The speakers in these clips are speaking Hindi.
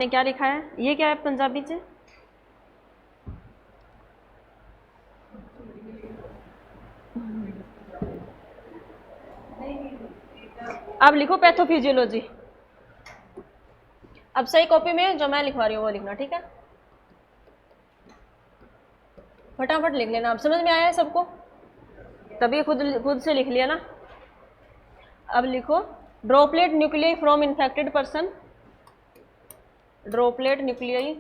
ने क्या लिखा है, ये क्या है पंजाबी से? अब लिखो पैथोफिजियोलॉजी। अब सही कॉपी में जो मैं लिखवा रही हूँ वो लिखना, ठीक है? फटाफट लिख लेना। अब समझ में आया है सबको? तभी खुद से लिख लिया ना। अब लिखो droplet nuclei from infected person. Droplet nuclei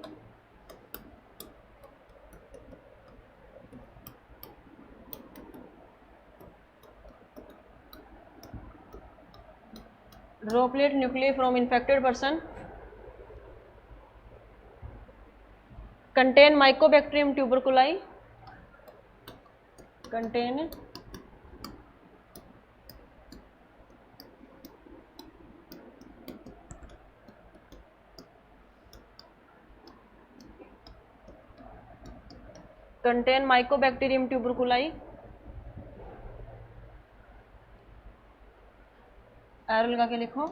droplet nuclei from infected person contain mycobacterium tuberculei, contain mycobacterium tuberculei, arrow लगा के लिखो,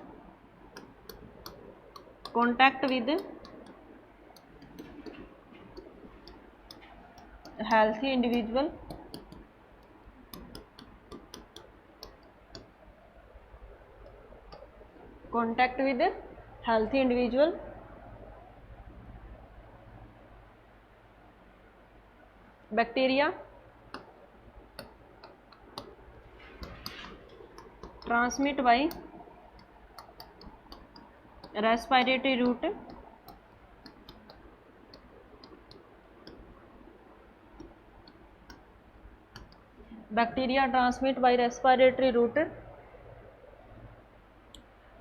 contact with healthy individual contact with healthy individual bacteria transmit by respiratory route bacteria transmit by respiratory route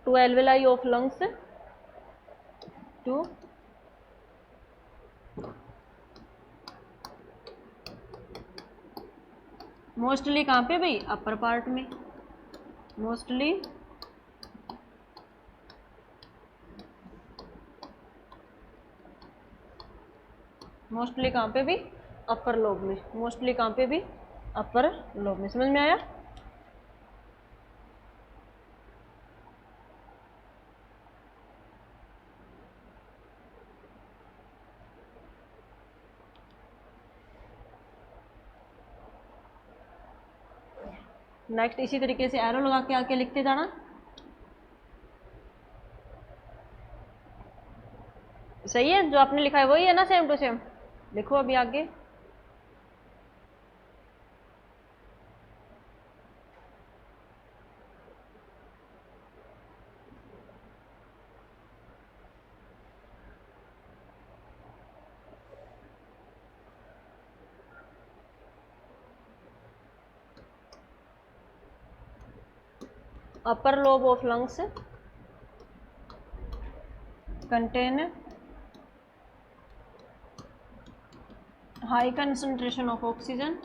to alveoli of lungs to mostly कहाँ पे भाई? अपर पार्ट में। मोस्टली मोस्टली कहाँ पे भी? अपर लोब में। मोस्टली कहाँ पे भी? अपर लोब में। समझ में आया? नेक्स्ट इसी तरीके से एरो लगा के आके लिखते जाना। सही है? जो आपने लिखा है वही है ना, सेम टू सेम? लिखो अभी आगे। upper lobe of lungs contain high concentration of oxygen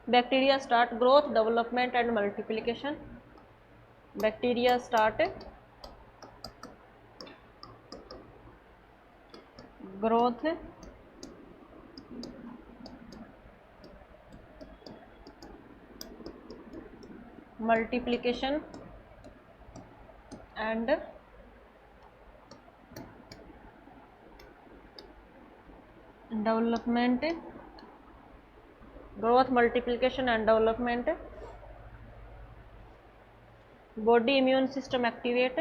bacteria start growth, development and multiplication. Bacteria start growth, multiplication and development. Growth, multiplication and development. Body immune system activate.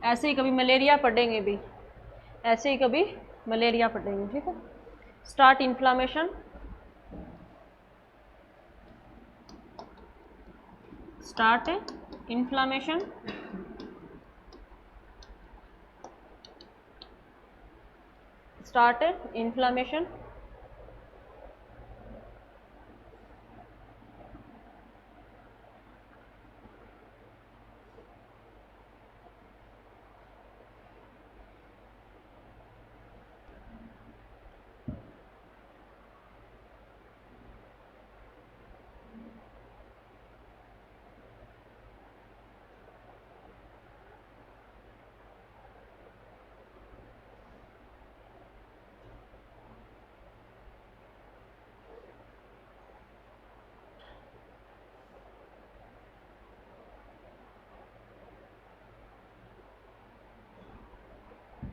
ऐसे ही कभी मलेरिया पढ़ेंगे भी, ऐसे ही कभी मलेरिया पढ़ेंगे, ठीक है? Start inflammation, start inflammation, start inflammation,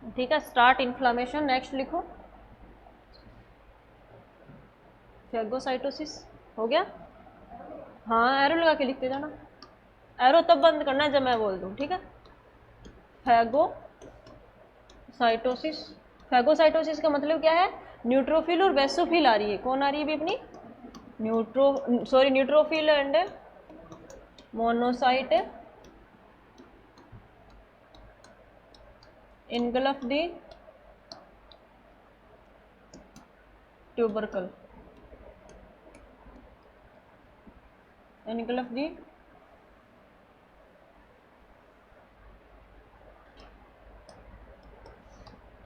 ठीक है, स्टार्ट इन्फ्लामेशन। नेक्स्ट लिखो फैगोसाइटोसिस। हो गया? हाँ, एरो लगा के लिखते जाना। एरो तब बंद करना है जब मैं बोल दूँ, ठीक है। फैगोसाइटोसिस। फैगोसाइटोसिस का मतलब क्या है? न्यूट्रोफिल और बेसोफिल आ रही है। कौन आ रही है भी अपनी? Neutrophil and monocyte engulf the tubercle, engulf the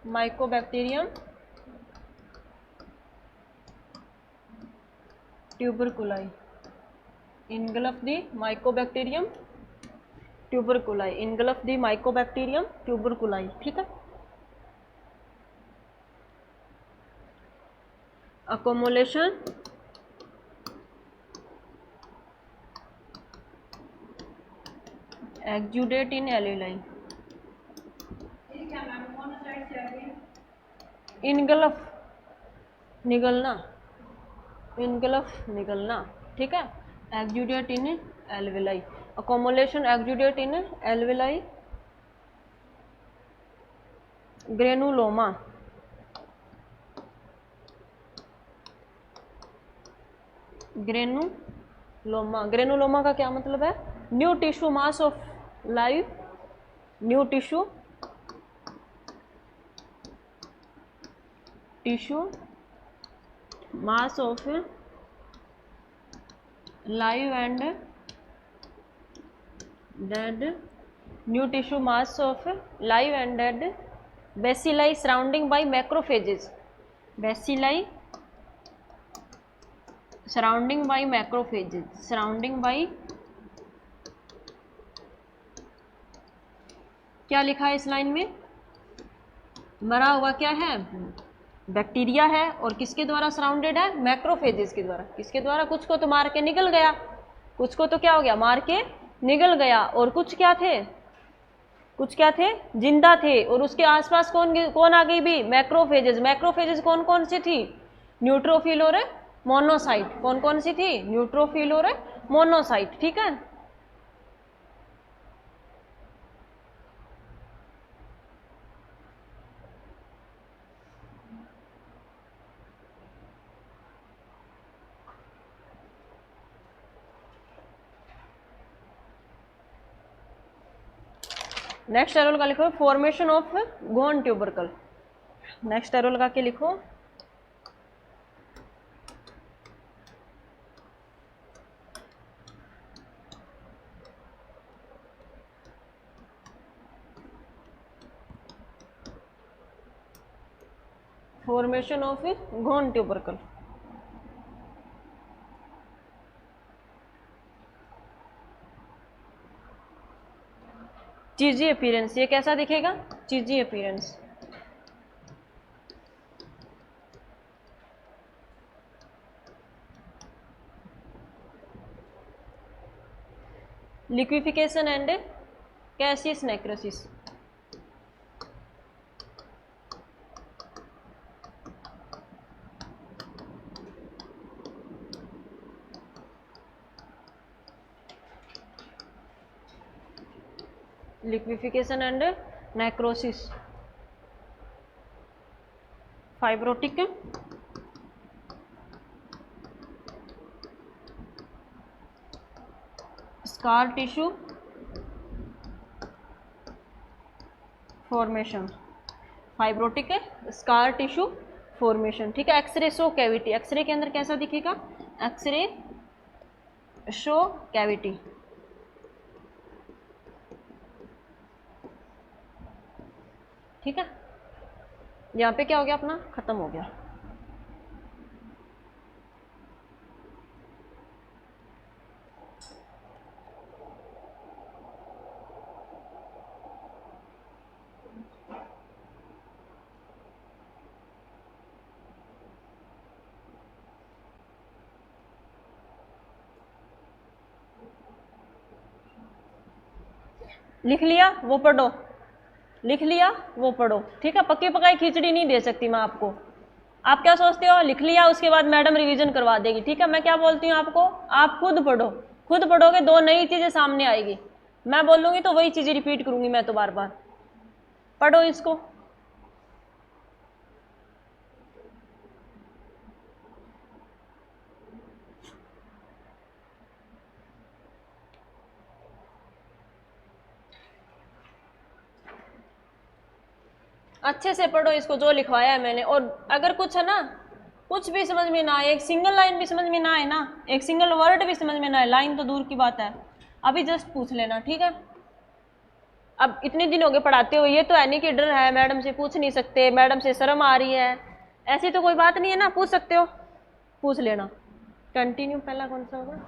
mycobacterium tuberculi, engulf the mycobacterium tuberculi, engulf the mycobacterium tuberculi। ठीक है। accumulation exudate in alveoli, engulf निगलना, engulf निगलना, ठीक है। exudate in alveoli, accumulation exudate in alveoli, granuloma, granuloma. Granuloma का क्या मतलब है? New tissue mass of live, new tissue mass of live and dead, new tissue mass of live and dead bacilli surrounding by macrophages, bacilli surrounding by macrophages, surrounding by, क्या लिखा है इस लाइन में? मरा हुआ क्या है? बैक्टीरिया है, और किसके द्वारा सराउंडेड है? मैक्रोफेजेस के द्वारा। किसके द्वारा? कुछ को तो मार के निकल गया, कुछ को तो क्या हो गया? मार के निकल गया, और कुछ क्या थे? कुछ क्या थे? जिंदा थे। और उसके आसपास कौन आ गई भी? मैक्रोफेजेस। मैक्रोफेजेस कौन कौन सी थी? न्यूट्रोफिल और मोनोसाइट। कौन कौन सी थी? न्यूट्रोफिल और मोनोसाइट। ठीक है। नेक्स्ट एरो लगा लिखो formation of Ghon tubercle. Next arrow लगा के लिखो formation of Ghon tubercle. Cheesy appearance, ये कैसा दिखेगा? Cheesy appearance. Liquefaction and caseous necrosis. Liquefaction and necrosis, fibrotic scar tissue formation, fibrotic scar tissue formation. ठीक है। एक्सरे शो कैविटी, एक्सरे के अंदर कैसा दिखेगा? X ray show cavity. ठीक है। यहाँ पे क्या हो गया अपना? खत्म हो गया। लिख लिया? वो पढ़ो। लिख लिया वो पढ़ो, ठीक है। पक्की पकाई खिचड़ी नहीं दे सकती मैं आपको। आप क्या सोचते हो, लिख लिया उसके बाद मैडम रिवीजन करवा देगी, ठीक है। मैं क्या बोलती हूँ आपको, आप खुद पढ़ो, खुद पढ़ोगे दो नई चीजें सामने आएगी। मैं बोलूंगी तो वही चीजें रिपीट करूंगी मैं तो बार बार। पढ़ो इसको। अच्छे से पढ़ो इसको जो लिखवाया है मैंने। और अगर कुछ है ना, कुछ भी समझ में ना आए, एक सिंगल लाइन भी समझ में ना आए ना, एक सिंगल वर्ड भी समझ में ना आए, लाइन तो दूर की बात है, अभी जस्ट पूछ लेना, ठीक है। अब इतने दिन हो गए पढ़ाते हुए, ये तो है नहीं कि डर है मैडम से पूछ नहीं सकते, मैडम से शर्म आ रही है, ऐसी तो कोई बात नहीं है ना, पूछ सकते हो, पूछ लेना। कंटिन्यू पहला कौन सा होगा,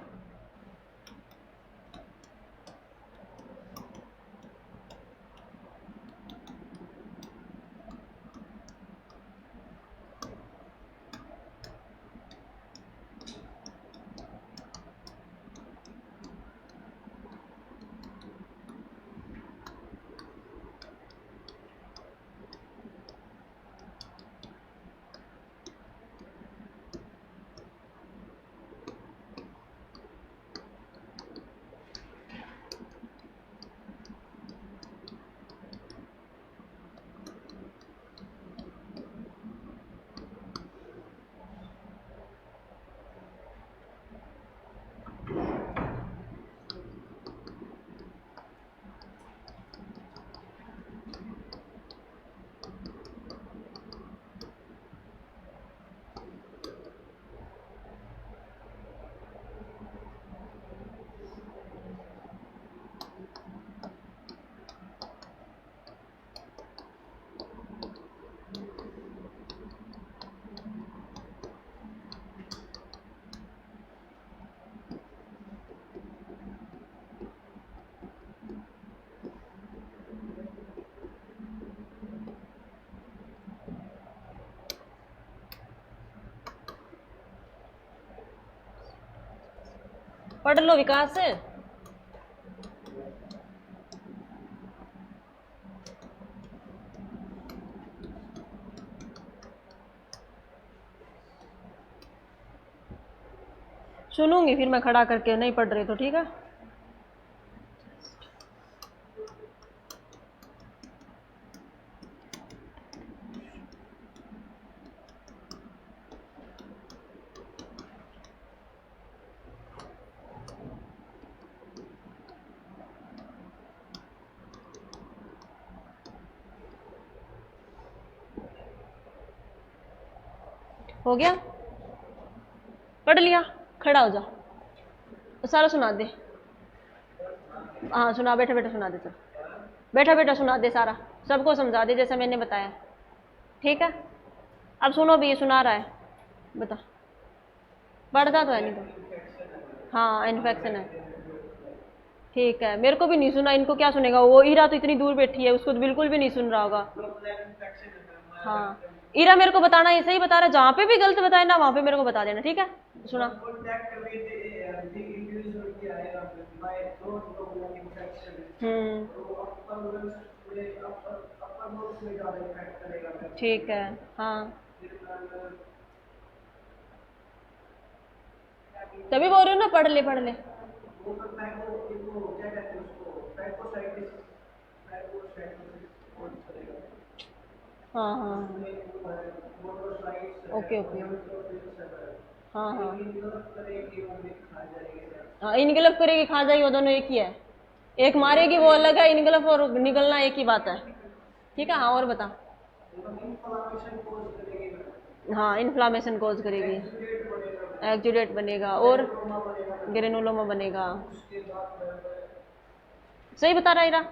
पढ़ लो विकास। सुनूंगी फिर मैं खड़ा करके, नहीं पढ़ रहे तो ठीक है। हो गया, पढ़ लिया, खड़ा हो जा, सारा सुना दे। हाँ सुना, बैठा बैठा सुना दे, चल बैठा बैठा सुना दे सारा, सबको समझा दे जैसा मैंने बताया, ठीक है। अब सुनो भी, ये सुना रहा है, बता। पढ़ता तो है नहीं तो, हाँ इन्फेक्शन है, ठीक है। मेरे को भी नहीं सुना, इनको क्या सुनेगा, वो ईरा तो इतनी दूर बैठी है, उसको तो बिल्कुल भी नहीं सुन रहा होगा। हाँ ईरा मेरे को बताना, ये सही बता रहा है, जहाँ पे भी गलत बताए ना वहाँ पे मेरे को बता देना, ठीक है। सुना। ठीक है। हाँ तभी बोल रही हूँ ना, पढ़ ले पढ़ ले। हाँ हाँ ओके ओके। हाँ हाँ हाँ, इनगलफ करेगी खा जाएगी, वो दोनों एक ही है। एक मारेगी वो अलग है, इनगलफ और निकलना एक ही बात है, ठीक है। हाँ और बता। हाँ इन्फ्लामेशन कोज करेगी, एक्जुडेट बनेगा और ग्रेनुलोमा बनेगा। सही बता रहा है इरा।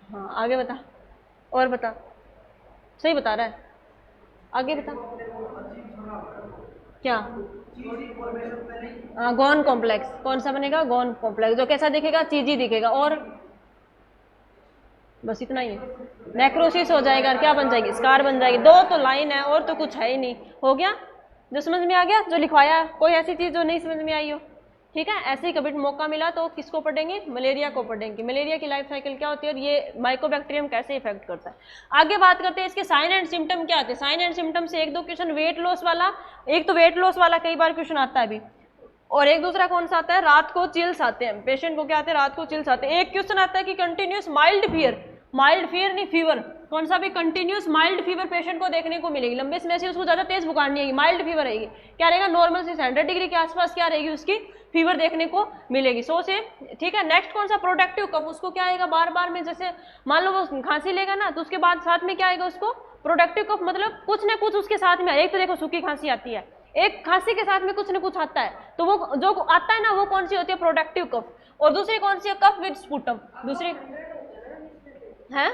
हाँ आगे बता, और बता, सही बता रहा है, आगे बता। क्या, हाँ गॉन कॉम्प्लेक्स, कौन सा बनेगा, गॉन कॉम्प्लेक्स, जो कैसा दिखेगा, चीजी दिखेगा, और बस इतना ही है। नेक्रोसिस हो जाएगा, क्या बन जाएगी, स्कार बन जाएगी। दो तो लाइन है और तो कुछ है ही नहीं। हो गया, जो समझ में आ गया, जो लिखवाया है। कोई ऐसी चीज जो नहीं समझ में आई हो, ठीक है। ऐसे ही कभी मौका मिला तो किसको पढ़ेंगे, मलेरिया को पढ़ेंगे। मलेरिया की लाइफ साइकिल क्या होती है और ये माइकोबैक्टीरियम कैसे इफेक्ट करता है। आगे बात करते हैं इसके साइन एंड सिम्टम क्या आते हैं। साइन एंड सिम्टम से एक दो क्वेश्चन वेट लॉस वाला, एक तो वेट लॉस वाला कई बार क्वेश्चन आता है अभी, और एक दूसरा कौन सा आता है, रात को चिल्स आते हैं। पेशेंट को क्या आते हैं, रात को चिल्स आते हैं। एक क्वेश्चन आता है कि continuous mild fever, mild fever नहीं फीवर, कौन सा भी, कंटिन्यूस माइल्ड फीवर पेशेंट को देखने को मिलेगी। लंबे समय से उसको ज्यादा तेज बुखार नहीं आएगी, माइल्ड फीवर रहेगी। क्या रहेगा, नॉर्मल से 100 डिग्री के आसपास क्या रहेगी उसकी फीवर देखने को मिलेगी। 100 से, ठीक है। नेक्स्ट कौन सा, प्रोडक्टिव कफ, उसको क्या आएगा बार बार में, जैसे मान लो वो खांसी लेगा ना तो उसके बाद साथ में क्या आएगा उसको, प्रोडक्टिव कफ, मतलब कुछ ना कुछ उसके साथ में। एक तो देखो सूखी खांसी आती है, एक खांसी के साथ में कुछ ना कुछ आता है, तो वो जो आता है ना वो कौन सी होती है, प्रोडक्टिव कफ। और दूसरी कौन सी है, कफ विद स्पुटम। दूसरी है,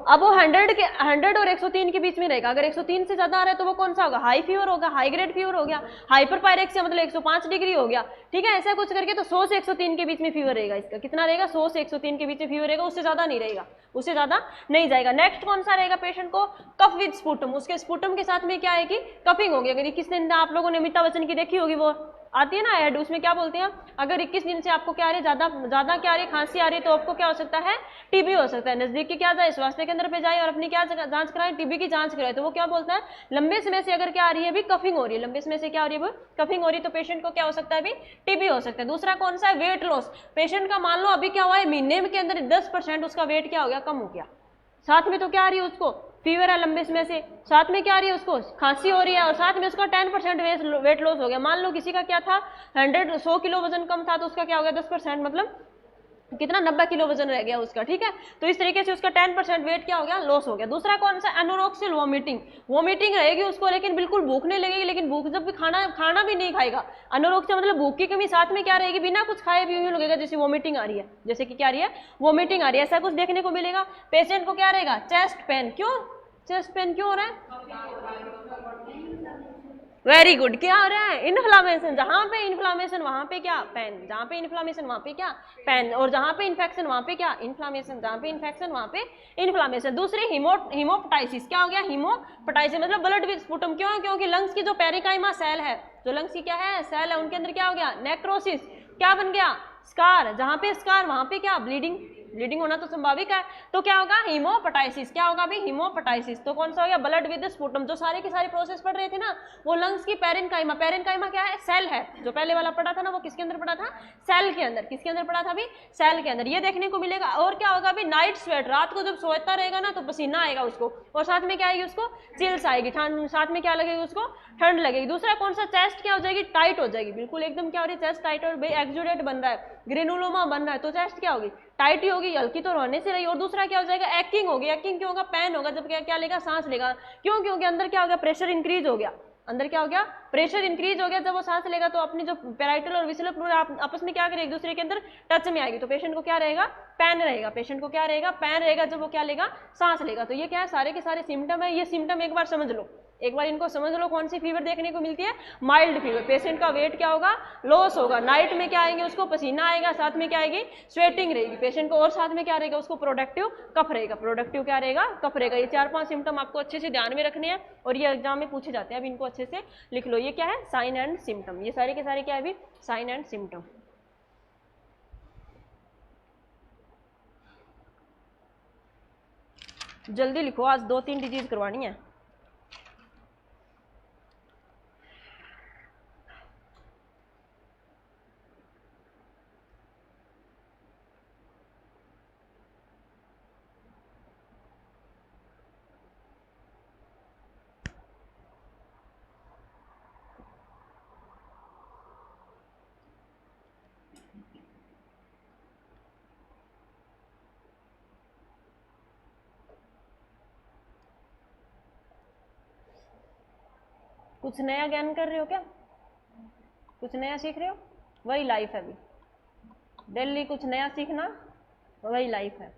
अब वो 100 और 103 के बीच में रहेगा। अगर 103 से ज्यादा आ रहा है तो वो कौन सा होगा, हाई फीवर होगा, हाई ग्रेड फीवर हो गया। हाइपरपायरेक्सिया मतलब 105 डिग्री हो गया, ठीक है। ऐसा कुछ करके तो 100 से 103 के बीच में फीवर रहेगा। इसका कितना रहेगा, 100 से 103 के बीच में फीवर रहेगा, उससे ज्यादा नहीं रहेगा, उससे ज्यादा नहीं जाएगा। नेक्स्ट कौन सा रहेगा पेशेंट को, कफ विद स्पुटम। उसके स्पुटम के साथ में क्या आएगी, कफिंग होगी। अगर 21 दिन आप लोगों ने अमिताभ बच्चन की देखी होगी, वो आती है ना ऐड, उसमें क्या बोलते हैं, अगर 21 दिन से आपको क्या आ रही है, ज्यादा क्या आ रही है, खांसी आ रही है, तो आपको क्या हो सकता है, टीबी हो सकता है। नजदीक की क्या जाए, स्वास्थ्य केंद्र पे जाए और अपनी क्या जांच कराए, टीबी की जांच कराए। तो वो क्या बोलता है, लंबे समय से अगर क्या आ रही है, अभी कफिंग हो रही है, लंबे समय से क्या हो रही है, कफिंग हो रही है, तो पेशेंट को क्या हो सकता है, अभी टीबी हो सकता है। दूसरा कौन सा है, वेट लॉस। पेशेंट का मान लो अभी क्या हुआ है, महीने के अंदर 10% उसका वेट क्या हो गया, कम हो गया। साथ में तो क्या आ रही है उसको, फीवर है लंबे समय से, साथ में क्या आ रही है उसको, खांसी हो रही है, और साथ में उसका 10% वेट लॉस हो गया। मान लो किसी का क्या था, 100 किलो वजन कम था, तो उसका क्या हो गया 10%, मतलब कितना, 90 किलो वजन रह गया उसका, ठीक है। तो इस तरीके से उसका 10% वेट क्या हो गया, लॉस हो गया। दूसरा कौन सा, एनोरेक्सियल वोमिटिंग। वोमिटिंग रहेगी उसको, लेकिन बिल्कुल भूख नहीं लगेगी, लेकिन भूख जब भी खाना भी नहीं खाएगा। एनोरेक्सिया मतलब भूख की कमी, साथ में क्या रहेगी, बिना कुछ खाए भी यूं लगेगा जैसे वोमिटिंग आ रही है, जैसे कि क्या आ रही है, वोमिटिंग आ रही है। ऐसा कुछ देखने को मिलेगा। पेशेंट को क्या रहेगा, चेस्ट पेन। क्यों चेस्ट पेन क्यों हो रहा है, वेरी गुड, क्या हो रहा है, इन्फ्लामेशन। जहां पे इन्फ्लामेशन वहां पे क्या, पेन। जहां पे इन्फ्लामेशन वहां पे क्या, पेन। और जहां पे इन्फेक्शन वहां पे क्या, इन्फ्लामेशन। जहां पे इन्फेक्शन वहां पे इन्फ्लामेशन। दूसरी हिमोपटाइसिस। क्या हो गया, हिमोपटाइसिस मतलब ब्लड विद स्पुटम। क्यों, क्योंकि लंग्स की जो पेरिकाइमा सेल है, जो लंग्स की क्या है, सेल है, उनके अंदर क्या हो गया, नेक्रोसिस। क्या बन गया, स्कार। जहां पे स्कार वहां पे क्या, ब्लीडिंग। ब्लीडिंग होना तो संभाविक है। तो क्या होगा, हिमोपटाइसिस। क्या होगा भाई, हिमोपटाइसिस। तो कौन सा हो गया, ब्लड विद स्पुटम। जो सारे के सारे प्रोसेस पढ़ रहे थे ना, वो लंग्स की पेरेन्काइमा। पेरेन्काइमा क्या है, सेल है। जो पहले वाला पढ़ा था ना, वो किसके अंदर पढ़ा था, सेल के अंदर। किसके अंदर पढ़ा था अभी, सेल के अंदर। ये देखने को मिलेगा। और क्या होगा अभी, नाइट स्वेट। रात को जब सोता रहेगा ना तो पसीना आएगा उसको, और साथ में क्या आएगी उसको, चिल्स आएगी, ठंड। साथ में क्या लगेगी उसको, ठंड लगेगी। दूसरा कौन सा, चेस्ट क्या हो जाएगी, टाइट हो जाएगी, बिल्कुल एकदम क्या हो रही है, चेस्ट टाइट। और भाई एक्सुडेट बन रहा है, ग्रेनुलोमा बन रहा है, तो चेस्ट क्या होगी, टाइट ही होगी, हल्की तो रहने से रही। और दूसरा क्या हो जाएगा, एक्किंग होगी। एक्किंग क्यों होगा, पेन होगा जब क्या लेगा, सांस लेगा। क्यों, क्योंकि अंदर क्या हो गया, प्रेशर इंक्रीज हो गया। अंदर क्या हो गया, प्रेशर इंक्रीज हो गया। जब वो सांस लेगा तो अपनी जो पेराइटल और विसरल फ्लूइड आपस में क्या करेगी, एक दूसरे के अंदर टच में आएगी। तो पेशेंट को क्या रहेगा, पेन रहेगा। पेशेंट को क्या रहेगा, पेन रहेगा, जब वो क्या लेगा, सांस लेगा। तो ये क्या है, सारे के सारे सिम्टम है। ये सिम्टम एक बार समझ लो, एक बार इनको समझ लो। कौन सी फीवर देखने को मिलती है, माइल्ड फीवर। पेशेंट का वेट क्या होगा, लॉस होगा। नाइट में क्या आएंगे, उसको पसीना आएगा, साथ में क्या आएगी, स्वेटिंग रहेगी पेशेंट को। और साथ में क्या रहेगा, उसको प्रोडक्टिव कफ रहेगा। प्रोडक्टिव क्या रहेगा, कफ रहेगा। ये 4-5 सिम्टम आपको अच्छे से ध्यान में रखने हैं, और ये एग्जाम में पूछे जाते हैं। अब इनको अच्छे से लिख लो। ये क्या है, साइन एंड सिम्टम। ये सारे के सारे क्या है अभी, साइन एंड सिम्टम। जल्दी लिखो, आज 2-3 डिजीज करवानी है। कुछ नया ज्ञान कर रहे हो क्या, कुछ नया सीख रहे हो, वही लाइफ है अभी। डेली कुछ नया सीखना, वही लाइफ है।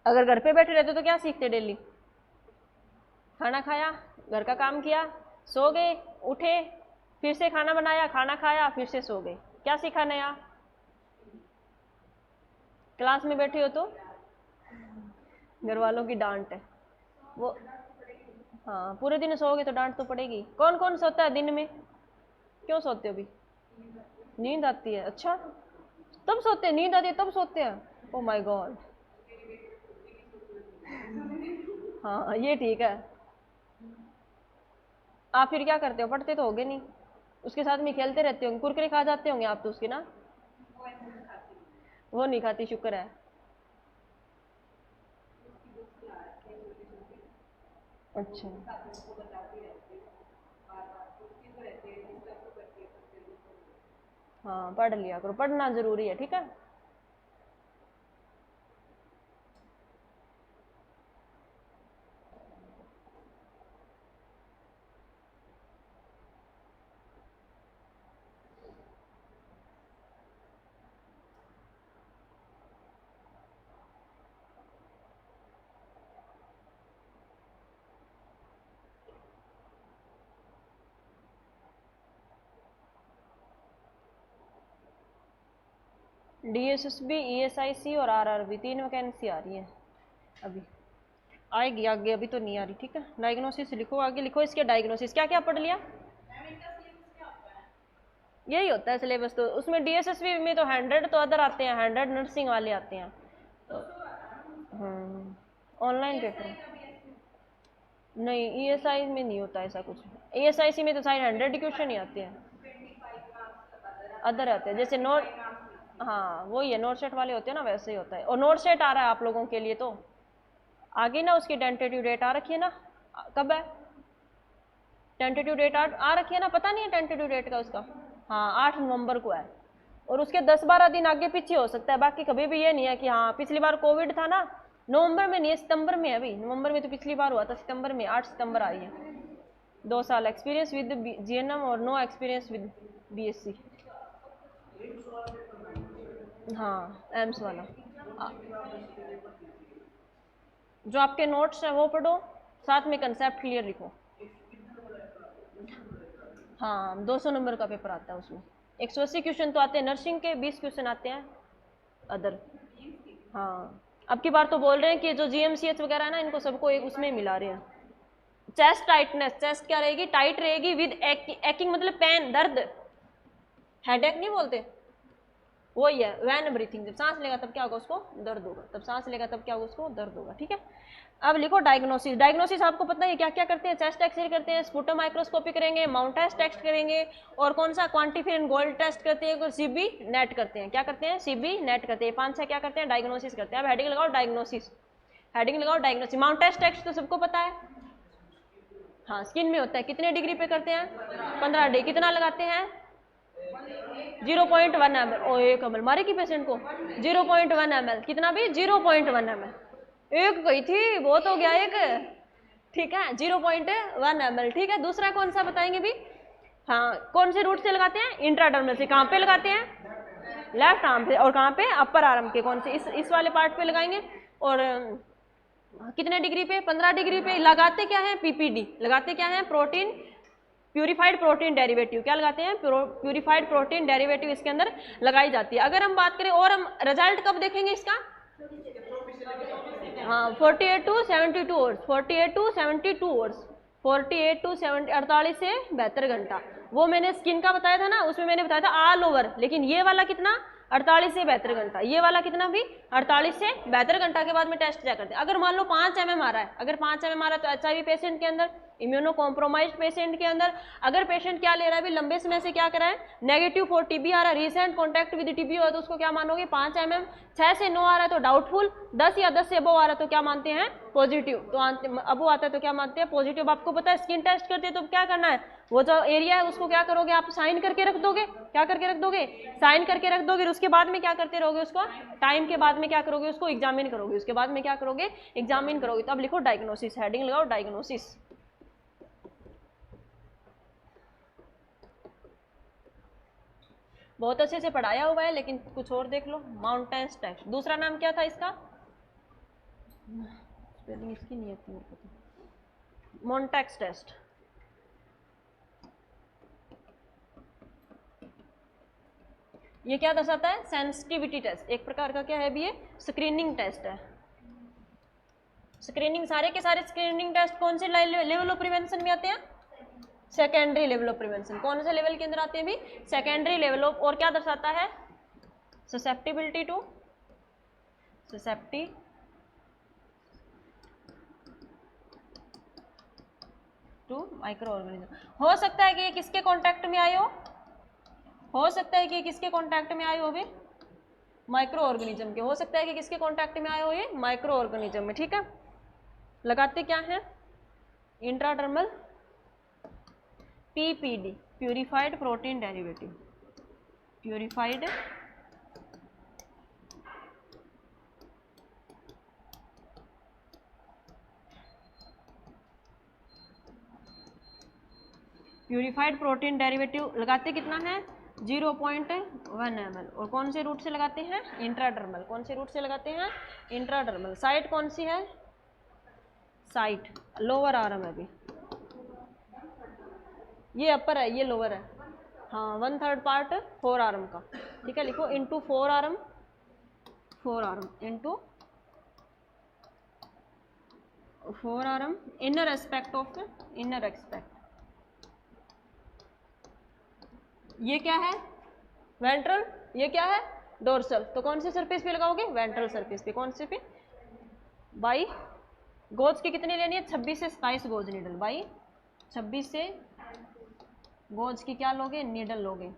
अगर घर पे बैठे रहते तो क्या सीखते, डेली खाना खाया, घर का काम किया, सो गए, उठे, फिर से खाना बनाया, खाना खाया, फिर से सो गए। क्या सीखा नया, क्लास में बैठे हो तो घर वालों की डांट है वो। हाँ, पूरे दिन सोओगे तो डांट तो पड़ेगी। कौन कौन सोता है दिन में, क्यों सोते हो अभी, नींद आती है, अच्छा तब सोते हैं, नींद आती है तब सोते हैं, ओ माय गॉड। हाँ ये ठीक है। आप फिर क्या करते हो, पढ़ते तो होगे नहीं, उसके साथ में खेलते रहते होंगे, कुरकुरे खा जाते होंगे आप तो उसके ना। वो नहीं खाती, शुक्र है। अच्छा हाँ पढ़ लिया करो, पढ़ना जरूरी है, ठीक है। DSSB, ESIC और RRB 3 वैकेंसी आ रही है अभी, आएगी आगे, अभी तो नहीं आ रही, ठीक है। डायग्नोसिस लिखो, आगे लिखो इसके डायग्नोसिस, क्या क्या पढ़ लिया। यही होता है सिलेबस तो, उसमें DSSB में तो 100 तो अदर आते हैं, 100 नर्सिंग वाले आते हैं। ऑनलाइन पेपर नहीं, ESI में नहीं होता ऐसा कुछ, ESIC में तो सारे 100 क्वेश्चन ही आते हैं, अदर आते हैं जैसे नोट, हाँ वही है, नोट सेट वाले होते हैं ना, वैसे ही होता है। और नोट सेट आ रहा है आप लोगों के लिए तो आगे ना, उसकी टेंटेटिव डेट आ रखी है ना, कब है टेंटेटिव डेट आ रखी है ना, पता नहीं है टेंटेटिव डेट का उसका। हाँ 8 नवंबर को है, और उसके 10-12 दिन आगे पीछे हो सकता है, बाकी कभी भी ये नहीं है कि हाँ, पिछली बार कोविड था ना, नवंबर में नहीं है, सितंबर में है, अभी नवंबर में तो पिछली बार हुआ था, सितंबर में 8 सितंबर आई है। 2 साल एक्सपीरियंस विद GNM और नो एक्सपीरियंस विद BSc। हाँ एम्स वाला, जो आपके नोट्स हैं वो पढ़ो, साथ में कंसेप्ट क्लियर लिखो। हाँ 200 नंबर का पेपर आता है उसमें, 180 क्वेश्चन तो आते हैं नर्सिंग के, 20 क्वेश्चन आते हैं अदर। हाँ अब की बार तो बोल रहे हैं कि जो GMCH वगैरह है ना, इनको सबको एक उसमें मिला रहे हैं। चेस्ट टाइटनेस, चेस्ट क्या रहेगी, टाइट रहेगी विद एक्किंग, मतलब पेन, दर्द, हेडेक नहीं बोलते, वही है वैन ब्रीथिंग, जब सांस लेगा तब क्या होगा उसको दर्द होगा, तब सांस लेगा तब क्या होगा उसको दर्द होगा, ठीक है। अब लिखो डायग्नोसिस, डायग्नोसिस आपको पता है क्या क्या करते हैं, चेस्ट एक्सरे करते हैं, स्पुटम माइक्रोस्कोपी करेंगे, माउंट टेस्ट करेंगे, और कौन सा क्वांटिफिकेशन गोल्ड टेस्ट करते हैं, CB नेट करते हैं, क्या करते हैं CB नेट करते हैं, 5-6 क्या करते हैं डायग्नोसिस करते हैं। अब हेडिंग लगाओ डायग्नोसिस, हेडिंग लगाओ डायग्नोसिस। माउंट टेस्ट तो सबको पता है, हाँ स्किन में होता है, कितने डिग्री पे करते हैं 15 डिग्री, कितना लगाते हैं 0.1 ml, ओ 1 ml मारे की पेशेंट को 0.1 ml, कितना भी 0.1 ml, एक गई थी बहुत हो गया एक, ठीक है 0.1 ml, ठीक है। दूसरा कौन सा बताएंगे भी, हाँ कौन से रूट से लगाते हैं, इंट्राडर्मल से, कहाँ पे लगाते हैं लेफ्ट आर्म पे, और कहाँ पे अपर आर्म के कौन से, इस वाले पार्ट पे लगाएंगे, और कितने डिग्री पे 15 डिग्री पे। लगाते क्या है PPD, लगाते क्या है प्रोटीन, प्यूरिफाइड प्रोटीन डेरिवेटिव, क्या लगाते हैं प्यूरिफाइड प्रोटीन डेरिवेटिव इसके अंदर लगाई जाती है। अगर हम बात करें, और हम रिजल्ट कब देखेंगे इसका, हाँ 48 to 72 hours, 48 to 72 hours, 48 to 70, 48 से 72 घंटा। वो मैंने स्किन का बताया था ना, उसमें मैंने बताया था ऑल ओवर, लेकिन ये वाला कितना 48 से 72 घंटा, ये वाला कितना भी 48 से 72 घंटा के बाद में टेस्ट क्या करते हैं। अगर मान लो 5 mm आ रहा है, अगर 5 mm आ रहा है तो HIV पेशेंट के अंदर, इम्यूनो कॉम्प्रोमाइज्ड पेशेंट के अंदर, अगर पेशेंट क्या ले रहा है अभी लंबे समय से क्या करा है, नेगेटिव फॉर TB आ रहा है, रिसेंट कॉन्टैक्ट विद TB हो तो उसको क्या मानोगे 5 mm, 6 से 9 आ रहा है तो डाउटफुल, 10 या 10 से अबव आ रहा है तो क्या मानते हैं पॉजिटिव, तो अबव आता है तो क्या मानते हैं पॉजिटिव। आपको पता है स्किन टेस्ट करते हैं तो क्या करना है, वो जो एरिया है उसको क्या करोगे आप, साइन करके रख दोगे, क्या करके रख दोगे साइन करके रख दोगे, उसके बाद में क्या करते रहोगे उसको, टाइम के बाद में क्या करोगे उसको एग्जामिन करोगे, उसके बाद में क्या करोगे एग्जामिन करोगे। तो अब लिखो डायग्नोसिस, हेडिंग लगाओ डायग्नोसिस। बहुत अच्छे से पढ़ाया हुआ है, लेकिन कुछ और देख लो, माउंटेन्स टेस्ट, दूसरा नाम क्या था इसका, स्पेलिंग इसकी नहीं आती मेरे को तो, मोन्टेक्स टेस्ट। ये क्या दर्शाता है, सेंसिटिविटी टेस्ट, एक प्रकार का क्या है भी, ये स्क्रीनिंग टेस्ट है। स्क्रीनिंग, सारे के सारे स्क्रीनिंग टेस्ट कौन से लेवल ऑफ प्रिवेंशन में आते हैं, सेकेंडरी लेवल ऑफ प्रिवेंशन। कौन से लेवल के अंदर आते हैं भी? Secondary level of. और क्या दर्शाता है? Susceptibility to micro organism. हो सकता है कि ये किसके कांटेक्ट में आए हो सकता है कि ये किसके कांटेक्ट में आए हो भी? माइक्रो ऑर्गेनिज्म के। हो सकता है कि किसके कांटेक्ट में आए हो? ये माइक्रो ऑर्गेनिज्म में। ठीक है, लगाते क्या है? Intradermal PPD, purified protein derivative, purified protein derivative लगाते कितना है? 0.1 ml। और कौन से रूट से लगाते हैं? इंट्राडर्मल। कौन से रूट से लगाते हैं? इंट्राडर्मल। साइट कौन सी है? साइट लोअर आर्म है अभी, ये अपर है, ये लोअर है। हाँ, 1/3 पार्ट 4 आर्म का। ठीक है, लिखो into 4 arm, 4 arm into 4 arm, inner aspect of inner aspect. ये क्या है? वेंट्रल। ये क्या है? डोर्सल। तो कौन सी सरफेस पे लगाओगे? वेंट्रल सरफेस पे। कौन से पे? बाई गोज की कितनी लेनी है? 26 से 27 गोज नीडल। बाई 26 से गोज की क्या लोगे? नीडल लोगे।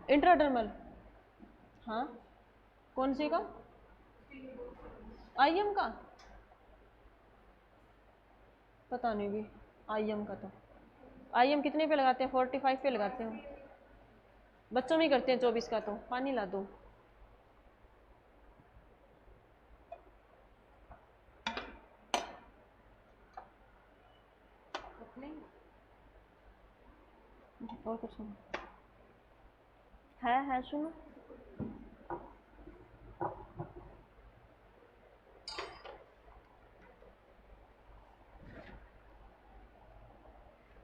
इंट्राडर्मल। हाँ, कौन सी का? आईएम का पता नहीं भी। आईएम का तो आईएम कितने पे लगाते हैं? 45 पे लगाते हैं। बच्चों में ही करते हैं 24 का। तो पानी ला दो। और कुछ नहीं है सुनो।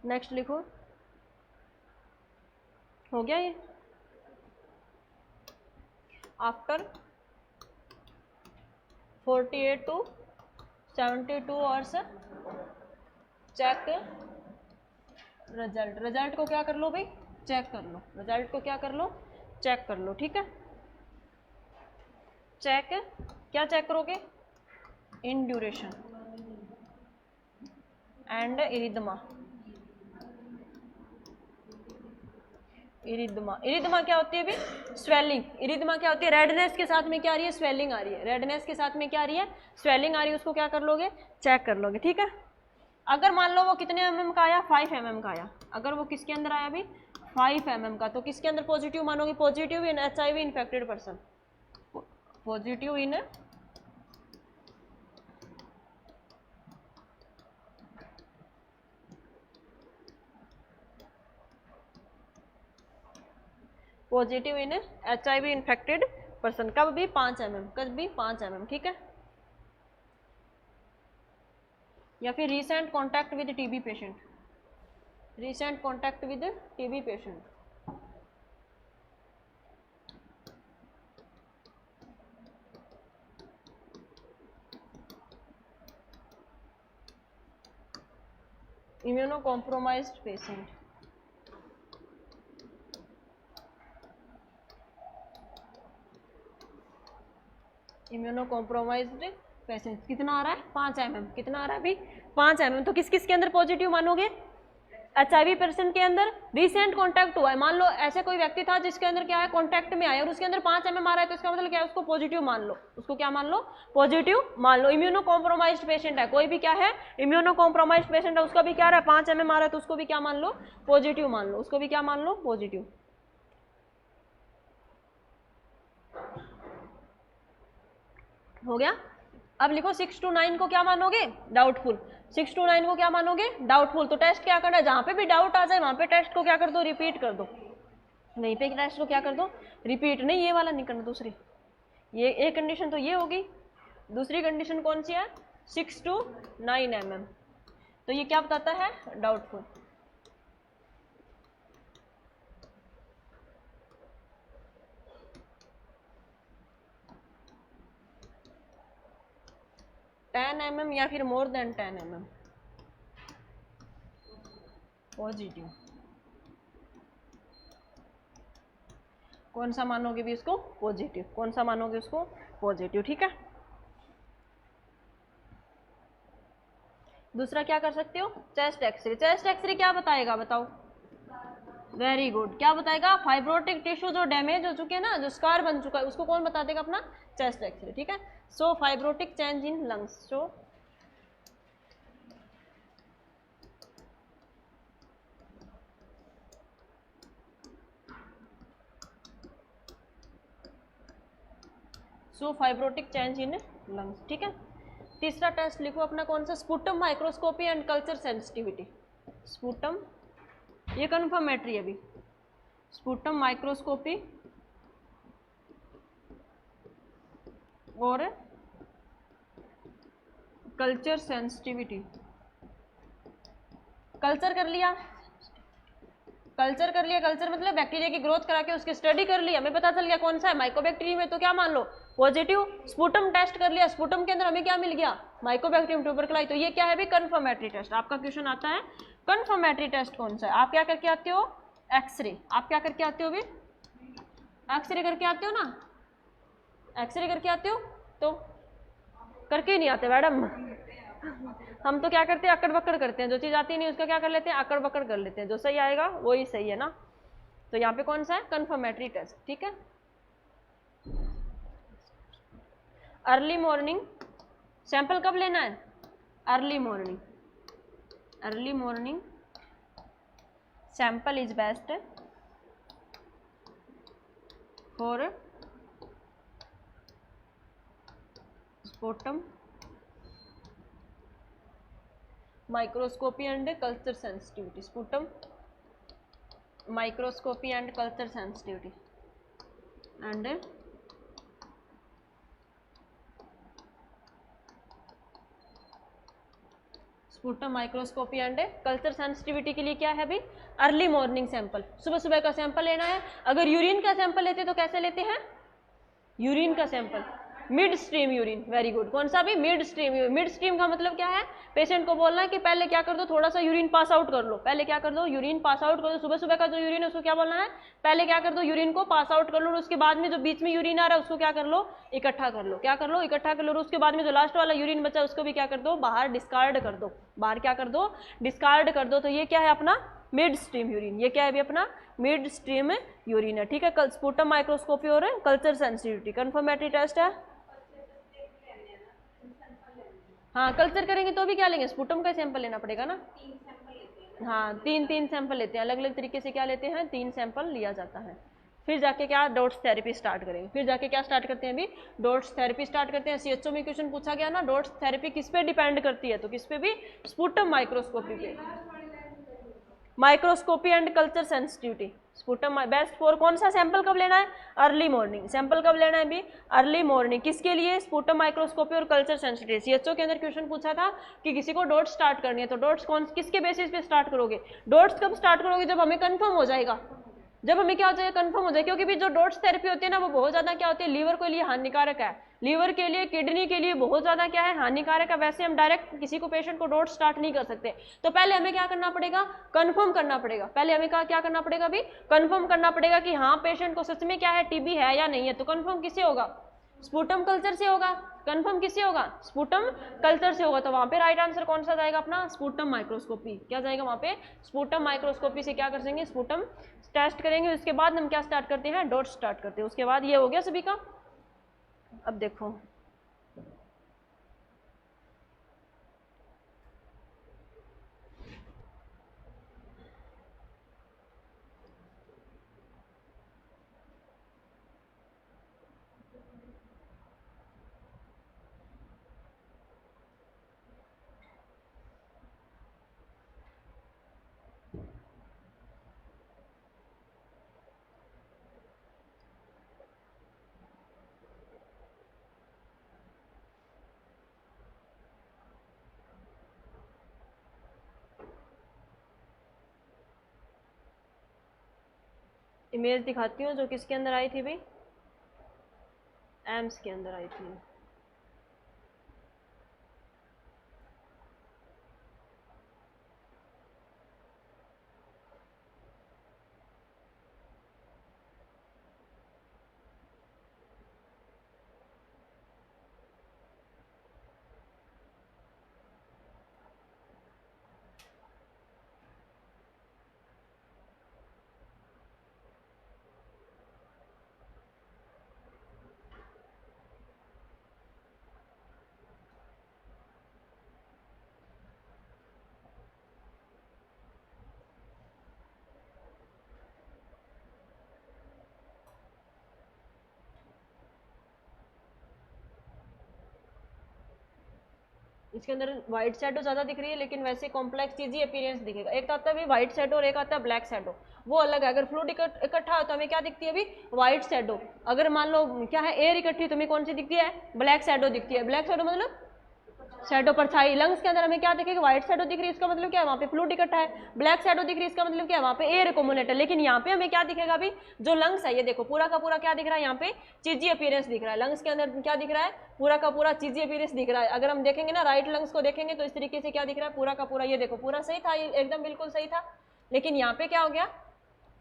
नेक्स्ट लिखो। हो गया ये? After 48 to 72 hours check result. Result को क्या कर लो भाई? चेक कर लो। रिजल्ट को क्या कर लो? चेक कर लो। ठीक है, चेक क्या चेक करोगे? In duration and इरिदमा। इरिदमा, इरिदमा क्या होती है अभी? स्वेलिंग। इरिदमा क्या होती है? रेडनेस के साथ में क्या आ रही है? स्वेलिंग आ रही है। रेडनेस के साथ में क्या आ रही है? स्वेलिंग आ रही है। उसको क्या कर लोगे? चेक कर लोगे। ठीक है, अगर मान लो वो कितने mm का आया? 5 mm का आया। अगर वो किसके अंदर आया अभी? 5 mm का, तो किसके अंदर पॉजिटिव मानोगे? Positive in HIV infected person. Positive in positive in HIV infected person. कब भी? 5 mm। कब भी? 5 mm। ठीक है, या फिर recent contact with TB patient. Recent contact with TB patient. Immuno compromised patient. Immuno compromised patient. कितना आ रहा है? 5 mm। कितना आ रहा है अभी? 5 mm। तो किस किस के अंदर पॉजिटिव मानोगे? HIV पेशेंट के अंदर रिसेंट कॉन्टैक्ट हुआ है। मान लो ऐसे कोई व्यक्ति था जिसके अंदर क्या है? कॉन्टैक्ट में आया और उसके अंदर 5 mm आ रहा है, तो इसका मतलब क्या है? उसको पॉजिटिव मान लो। उसको क्या मान लो? पॉजिटिव मान लो। इम्यूनो कॉम्प्रोमाइज्ड पेशेंट है, कोई भी क्या है? इम्यूनो कॉम्प्रोमाइज्ड पेशेंट है, उसका भी क्या रहा है? 5 mm आ रहा है, तो उसको भी क्या मान लो? पॉजिटिव मान लो। उसको भी क्या मान लो? पॉजिटिव। हो गया? अब लिखो 6 to 9 को क्या मानोगे? डाउटफुल। 6 to 9 को क्या मानोगे? डाउटफुल। तो टेस्ट क्या करना है? जहां पे भी डाउट आ जाए वहां पे टेस्ट को क्या कर दो? रिपीट कर दो। वहीं पे टेस्ट को क्या कर दो? रिपीट। नहीं, ये वाला नहीं करना, दूसरी। ये एक कंडीशन तो ये होगी। दूसरी कंडीशन कौन सी है? 6 to 9 mm। तो ये क्या बताता है? डाउटफुल। 10 mm या फिर मोर देन 10 mm पॉजिटिव, कौन सा मानोगे भी इसको पॉजिटिव, कौन सा मानोगे उसको पॉजिटिव, ठीक है। दूसरा क्या कर सकते हो, चेस्ट एक्सरे। चेस्ट एक्सरे क्या बताएगा बताओ, वेरी गुड, क्या बताएगा, फाइब्रोटिक टिश्यू जो डैमेज हो चुके हैं ना, जो स्कार बन चुका है, उसको कौन बता देगा, अपना चेस्ट एक्सरे, ठीक है। So fibrotic change in lungs, so fibrotic change in lungs, ठीक है। तीसरा टेस्ट लिखो अपना, कौन सा, sputum microscopy and culture sensitivity. Sputum, ये कन्फर्मेटरी है अभी, स्पुटम माइक्रोस्कोपी और कल्चर सेंसिटिविटी। कल्चर कर लिया, कल्चर कर लिया, कल्चर मतलब बैक्टीरिया की ग्रोथ करा के उसकी स्टडी कर ली, हमें पता चल गया कौन सा है माइकोबैक्टीरियम है, तो क्या मान लो पॉजिटिव। स्पुटम टेस्ट कर लिया, स्पुटम के अंदर हमें क्या मिल गया, माइकोबैक्टीरियम ट्यूबरकुलाई, तो ये क्या है भी कन्फर्मेटरी टेस्ट। आपका क्वेश्चन आता है कन्फर्मेटरी टेस्ट कौन सा है, आप क्या करके आते हो, एक्सरे। आप क्या करके आते हो भी, एक्सरे करके आते हो ना, एक्सरे करके आते हो, तो करके ही नहीं आते मैडम हम तो क्या करते हैं, अकड़ बकड़ करते हैं, जो चीज आती नहीं उसका क्या कर लेते हैं, अकड़ बकड़ कर लेते हैं, जो सही आएगा वही सही है ना। तो यहाँ पे कौन सा है, कन्फर्मेटरी टेस्ट, ठीक है। अर्ली मॉर्निंग, सैंपल कब लेना है, early morning, early morning sample is best for sputum microscopy and culture sensitivity, sputum microscopy and culture sensitivity and sputum microscopy and culture sensitivity के लिए क्या है अभी, अर्ली मॉर्निंग सैंपल, सुबह सुबह का सैंपल लेना है। अगर यूरिन का सैंपल लेते तो कैसे लेते हैं, यूरिन का sample mid stream urine, very good, कौन सा भी मिड स्ट्रीम। मिड स्ट्रीम का मतलब क्या है, पेशेंट को बोलना है कि पहले क्या कर दो, थोड़ा सा यूरिन पास आउट कर लो, पहले क्या कर दो, यूरिन पास आउट कर दो, सुबह सुबह का जो यूरिन है उसको क्या बोलना है, पहले क्या कर दो, यूरिन को पास आउट कर लो, और उसके बाद में जो बीच में यूरिन आ रहा है उसको क्या कर लो, इकट्ठा कर लो, क्या कर लो, इकट्ठा कर लो, और उसके बाद में जो लास्ट वाला यूरिन बचा उसको भी क्या कर दो, बाहर डिस्कार्ड कर दो, बाहर क्या कर दो, डिस्कार्ड कर दो। तो ये क्या है अपना मिड स्ट्रीम यूरिन, ये क्या है भी अपना मिड स्ट्रीम यूरिन है, ठीक है। कल स्पुटम माइक्रोस्कोपी और कल्चर सेंसिटिविटी कन्फर्मेटरी टेस्ट है। हाँ कल्चर करेंगे तो भी क्या लेंगे, स्पुटम का सैंपल लेना पड़ेगा ना, हाँ तीन सैंपल लेते हैं, अलग अलग तरीके से क्या लेते हैं, 3 सैंपल लिया जाता है। फिर जाके क्या डॉट्स थेरेपी स्टार्ट करेंगे, फिर जाके क्या स्टार्ट करते हैं अभी, डॉट्स थेरेपी स्टार्ट करते हैं। सीएचओ में क्वेश्चन पूछा गया ना, डॉट्स थेरेपी किस पे डिपेंड करती है, तो किस पे भी, स्पुटम माइक्रोस्कोपी पे, microscopy and culture sensitivity, sputum best for, कौन सा सैंपल कब लेना है, अर्ली मॉर्निंग, सैंपल कब लेना है भी, अर्ली मॉर्निंग, किसके लिए, स्पुटम माइक्रोस्कोपी और कल्चर सेंसिटिविटी। सीएचओ के अंदर क्वेश्चन पूछा था कि किसी को डॉट्स स्टार्ट करनी है, तो डॉट्स कौन किसके बेसिस पे स्टार्ट करोगे, डॉट्स कब स्टार्ट करोगे, जब हमें कंफर्म हो जाएगा, जब हमें क्या हो जाएगा, कंफर्म हो जाए, क्योंकि भी जो डॉट्स थेरेपी होती है ना वो बहुत ज्यादा क्या होती है, लीवर के लिए हानिकारक है, लीवर के लिए, किडनी के लिए बहुत ज्यादा क्या है, हानिकारक है। वैसे हम डायरेक्ट किसी को पेशेंट को डॉट स्टार्ट नहीं कर सकते, तो पहले हमें क्या करना पड़ेगा, कंफर्म करना पड़ेगा, पहले हमें क्या करना पड़ेगा अभी, कंफर्म करना पड़ेगा कि हाँ पेशेंट को सच में क्या है, टीबी है या नहीं है। तो कंफर्म किससे होगा, स्पुटम कल्चर से होगा, कंफर्म किससे होगा, स्पुटम कल्चर से होगा। तो वहां पे राइट आंसर कौन सा जाएगा अपना, स्पुटम माइक्रोस्कोपी, क्या जाएगा वहां पे, स्पुटम माइक्रोस्कोपी से क्या कर सकेंगे, स्पुटम टेस्ट करेंगे। उसके बाद हम क्या स्टार्ट करते हैं, डॉट स्टार्ट करते हैं। उसके बाद ये हो गया सभी का। अब देखो इमेज दिखाती हूँ जो किसके अंदर आई थी भाई, एम्स के अंदर आई थी। इसके अंदर व्हाइट शैडो ज़्यादा दिख रही है, लेकिन वैसे कॉम्प्लेक्स चीज़ ही अपीयरेंस दिखेगा। एक तो आता है अभी व्हाइट शैडो और एक आता है ब्लैक शैडो, वो अलग है। अगर फ्लूइड इकट्ठा हो तो हमें क्या दिखती है अभी? White shadow. अगर मान लो क्या है, एयर इकट्ठी तो हमें कौन सी दिखती है? ब्लैक शैडो दिखती है। ब्लैक शैडो मतलब शैडो परछाई। लंग्स के अंदर हमें क्या दिखेगा? व्हाइट शैडो दिख रही है, इसका मतलब क्या है? वहाँ पे फ्लूइड इकट्ठा है। ब्लैक शैडो दिख रही है, इसका मतलब क्या है? वहाँ पे एयर एक्युमुलेट है। लेकिन यहाँ पे हमें क्या दिखेगा अभी? जो लंग्स है, ये देखो पूरा का पूरा क्या दिख रहा है? यहाँ पे चीजी अपीयरेंस दिख रहा है। लंग्स के अंदर क्या दिख रहा है? पूरा का पूरा चीजी अपीयरेंस दिख रहा है। अगर हम देखेंगे ना राइट लंग्स को देखेंगे तो इस तरीके से क्या दिख रहा है? पूरा का पूरा, ये देखो पूरा सही था, ये एकदम बिल्कुल सही था। लेकिन यहाँ पे क्या हो गया?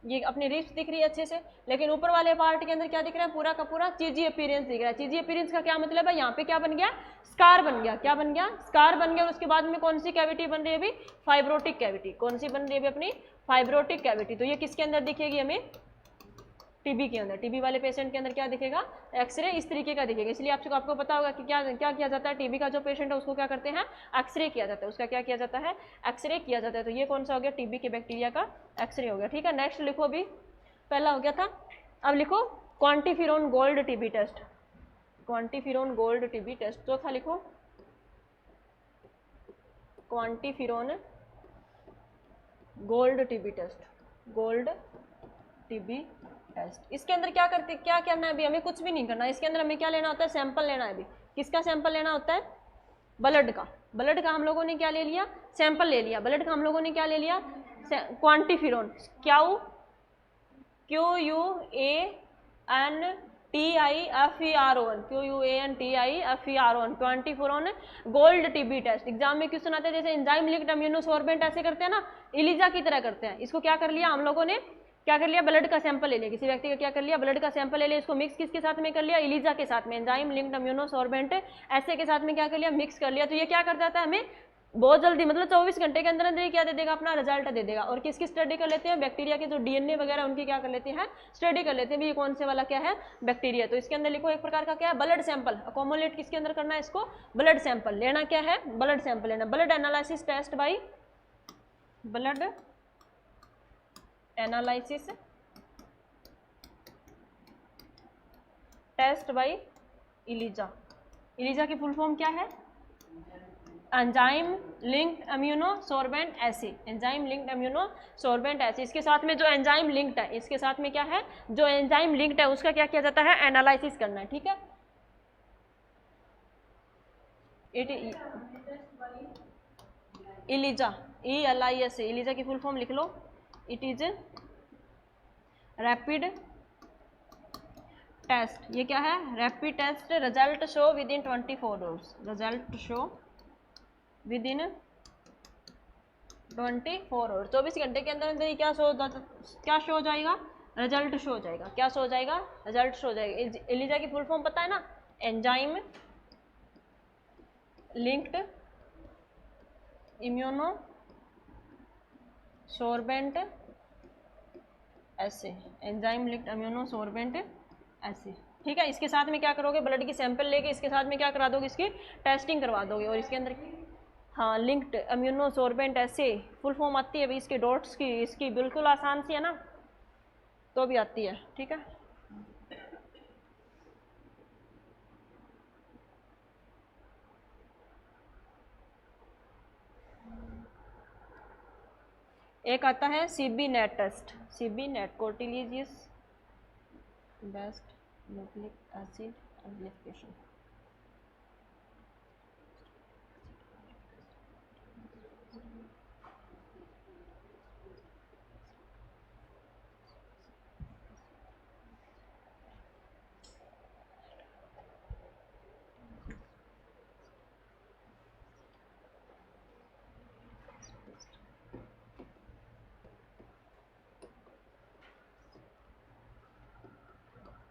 ये अपनी रिप्स दिख रही है अच्छे से, लेकिन ऊपर वाले पार्ट के अंदर क्या दिख रहा है? पूरा का पूरा चीजी अपीयरेंस दिख रहा है। चीजी अपीयरेंस का क्या मतलब है? यहाँ पे क्या बन गया? स्कार बन गया। क्या बन गया? स्कार बन गया। और उसके बाद में कौन सी कैविटी बन रही है अभी? Fibrotic cavity. कौन सी बन रही है अभी? अपनी फाइब्रोटिक कैविटी। तो ये किसके अंदर दिखेगी हमें? टीबी के अंदर। टीबी वाले पेशेंट के अंदर क्या दिखेगा? एक्सरे इस तरीके का दिखेगा। इसलिए आपको पता होगा कि क्या क्या किया जाता है? टीबी का जो पेशेंट है उसको क्या करते हैं? एक्सरे किया जाता है। उसका क्या किया जाता है? एक्सरे किया जाता है। तो ये कौन सा हो गया? टीबी के बैक्टीरिया का एक्सरे हो गया। ठीक है, नेक्स्ट लिखो। अभी पहला हो गया था, अब लिखो Quantiferon gold TB test. Quantiferon gold TB test. चौथा लिखो Quantiferon gold TB test. Gold TB test. इसके अंदर क्या करना है अभी? हमें कुछ भी नहीं करना। इसके अंदर हमें क्या लेना होता है? सैंपल लेना है। अभी किसका सैंपल लेना होता है? ब्लड का। ब्लड का हम लोगों ने क्या ले लिया? सैंपल ले लिया। ब्लड का हम लोगों ने क्या ले लिया? Quantiferon. QUANTIFERON, QUANTIFERON, Quantiferon gold TB test. Exam में क्वेश्चन आते हैं जैसे एंजाइम लिंक्ड इम्यूनोसॉर्बेंट ऐसे करते हैं ना, इलिजा की तरह करते हैं। इसको क्या कर लिया हम लोगों ने? क्या कर लिया? ब्लड का सैंपल ले लिया। किसी व्यक्ति का क्या कर लिया? ब्लड का सैंपल ले लिया। इसको मिक्स किसके साथ में कर लिया? इलिजा के साथ में। एंजाइम लिंक्ड इम्यूनोसॉर्बेंट ऐसे के साथ में क्या कर लिया? मिक्स कर लिया। तो ये क्या कर देता है हमें? बहुत जल्दी, मतलब 24 घंटे के अंदर अंदर ही क्या दे देगा? अपना रिजल्ट दे देगा। और किसकी स्टडी कर लेते हैं? बैक्टीरिया के जो डीएनए वगैरह उनकी क्या कर लेते हैं? स्टडी कर लेते हैं। ये कौन से वाला क्या है? बैक्टीरिया। तो इसके अंदर लिखो एक प्रकार का क्या है? Blood sample. अकोमोलेट किसके अंदर करना है इसको? ब्लड सैंपल लेना। क्या है? ब्लड सैंपल लेना। Blood analysis test by blood analysis test by ELISA. ELISA की फुल फॉर्म क्या है? Enzyme linked immunosorbent acid. Enzyme linked immunosorbent acid. इसके साथ में जो एंजाइम लिंक्ड है, इसके साथ में क्या है? जो एंजाइम लिंक्ड है उसका क्या किया जाता है? एनालिसिस करना है। ठीक है, इट इलिजा, ELISA। इलिजा की फुल फॉर्म लिख लो। It is rapid test. ये क्या है? Rapid test. Result show within 24 hours. Result show within 24 hours. 24 घंटे के अंदर अंदर क्या शो हो जाएगा? रिजल्ट शो हो जाएगा। क्या शो हो जाएगा? रिजल्ट शो हो जाएगा। एलिजा की फुल फॉर्म पता है ना? Enzyme linked immunosorbent acid. Enzyme linked immunosorbent acid. ठीक है, इसके साथ में क्या करोगे? ब्लड की सैंपल लेके इसके साथ में क्या करा दोगे? इसकी टेस्टिंग करवा दोगे। और इसके अंदर हाँ, लिंक्ड इम्यूनोसॉर्बेंट ऐसे फुल फॉर्म आती है अभी इसके डॉट्स की। इसकी बिल्कुल आसान सी है ना, तो भी आती है। ठीक है, एक आता है CB net test. CB net cartilaginous based nucleic acid amplification.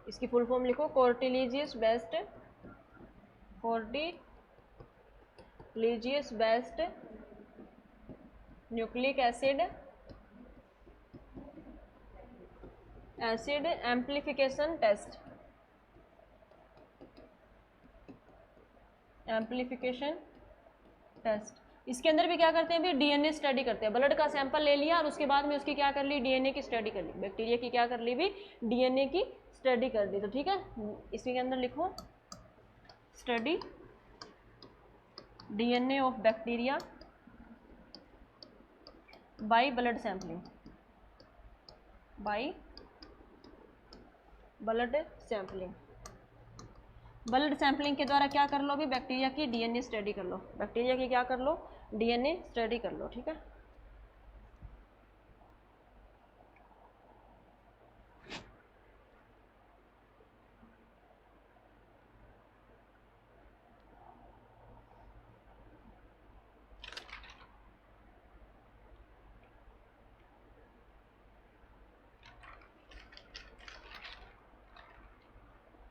इसकी फुल फॉर्म लिखो। Cartilaginous based nucleic acid amplification test. Amplification test. इसके अंदर भी क्या करते हैं? भी DNA स्टडी करते हैं। ब्लड का सैंपल ले लिया और उसके बाद में उसकी क्या कर ली? DNA की स्टडी कर ली। बैक्टीरिया की क्या कर ली? भी DNA की स्टडी कर दी। तो ठीक है, इसी के अंदर लिखो study DNA of bacteria by blood sampling, by blood sampling. Blood sampling के द्वारा क्या कर लो, अभी बैक्टीरिया की DNA स्टडी कर लो, बैक्टीरिया की क्या कर लो, DNA स्टडी कर लो, ठीक है।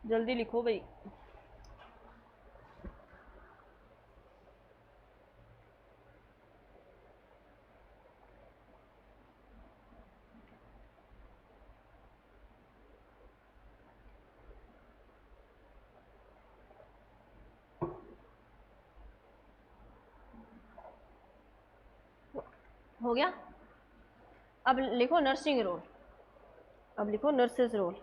जल्दी लिखो भाई। हो गया। अब लिखो नर्सिंग रोल, अब लिखो नर्सेस रोल।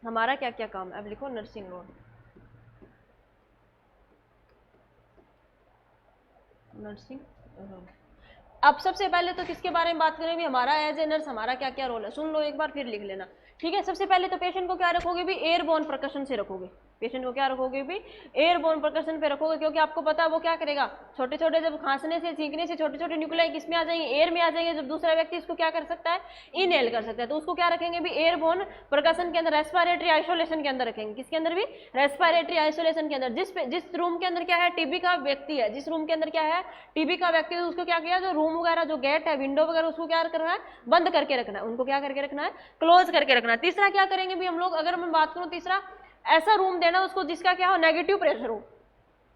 हमारा क्या क्या काम है, अब लिखो नर्सिंग रोल। Nursing role. अब सबसे पहले तो किसके बारे में बात करें भी, हमारा एज ए नर्स हमारा क्या क्या रोल है, सुन लो एक बार फिर लिख लेना, ठीक है। सबसे पहले तो पेशेंट को क्या रखोगे भी, एयरबोर्न प्रकर्शन से रखोगे, पेशेंट को क्या रखोगे भी, एयरबोर्न प्रकर्शन पे रखोगे, क्योंकि आपको पता है वो क्या करेगा, छोटे छोटे जब खांसने से छींकने से छोटे छोटे न्यूक्लियाई किस में आ जाएंगे, एयर में आ जाएंगे, जब दूसरा व्यक्ति इसको क्या कर सकता है, इनहेल कर सकता है, तो उसको क्या रखेंगे भी, एयरबोर्न प्रकर्शन के अंदर, रेस्पिरेटरी आइसोलेशन के अंदर रखेंगे, किसके अंदर भी, रेस्पिरेटरी आइसोलेशन के अंदर। जिस रूम के अंदर क्या है, टीबी का व्यक्ति है, जिस रूम के अंदर क्या है, टीबी का व्यक्ति, तो उसको क्या किया, जो रूम वगैरह जो गेट है, विंडो वगैरह, उसको क्या करना है, बंद करके रखना है, उनको क्या करके रखना है, क्लोज करके रखना है। तीसरा क्या करेंगे भी हम लोग, अगर मैं बात करूं तीसरा, ऐसा रूम देना उसको जिसका क्या हो, नेगेटिव प्रेशर हो,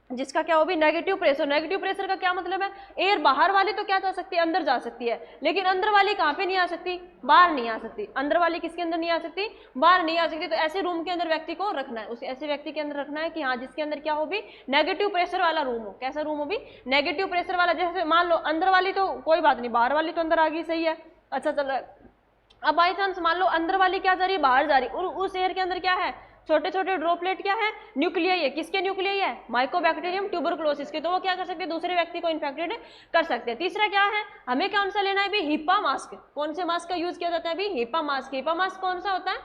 जिसका क्या हो भी, नेगेटिव प्रेशर। नेगेटिव प्रेशर का क्या मतलब है, एयर बाहर वाली तो क्या जा सकती है, अंदर जा सकती है, लेकिन अंदर वाली कहाँ पे नहीं आ सकती, बाहर नहीं आ सकती, अंदर वाली किसके अंदर नहीं आ सकती, बाहर नहीं आ सकती। तो ऐसे रूम के अंदर व्यक्ति को रखना है, उस ऐसे व्यक्ति के अंदर रखना है कि हाँ, जिसके अंदर क्या हो भी, नेगेटिव प्रेशर वाला रूम हो। कैसा रूम हो भी, नेगेटिव प्रेशर वाला। जैसे मान लो अंदर वाली तो कोई बात नहीं, बाहर वाली तो अंदर आ गई, सही है, अच्छा चल रहा है। अब बाई चांस मान लो अंदर वाली क्या जा रही है, बाहर जा रही, और उस एयर के अंदर क्या है, छोटे छोटे ड्रॉपलेट क्या है, न्यूक्लियाई है, किसके न्यूक्लियाई है, माइकोबैक्टीरियम ट्यूबरकुलोसिस के, तो वो क्या कर सकते हैं, दूसरे व्यक्ति को इन्फेक्टेड कर सकते हैं। तीसरा क्या है, हमें कौन सा लेना है भी, हिपा मास्क। कौन से मास्क का यूज किया जाता है भी, हिपा मास्क। हिपा मास्क कौन सा होता है,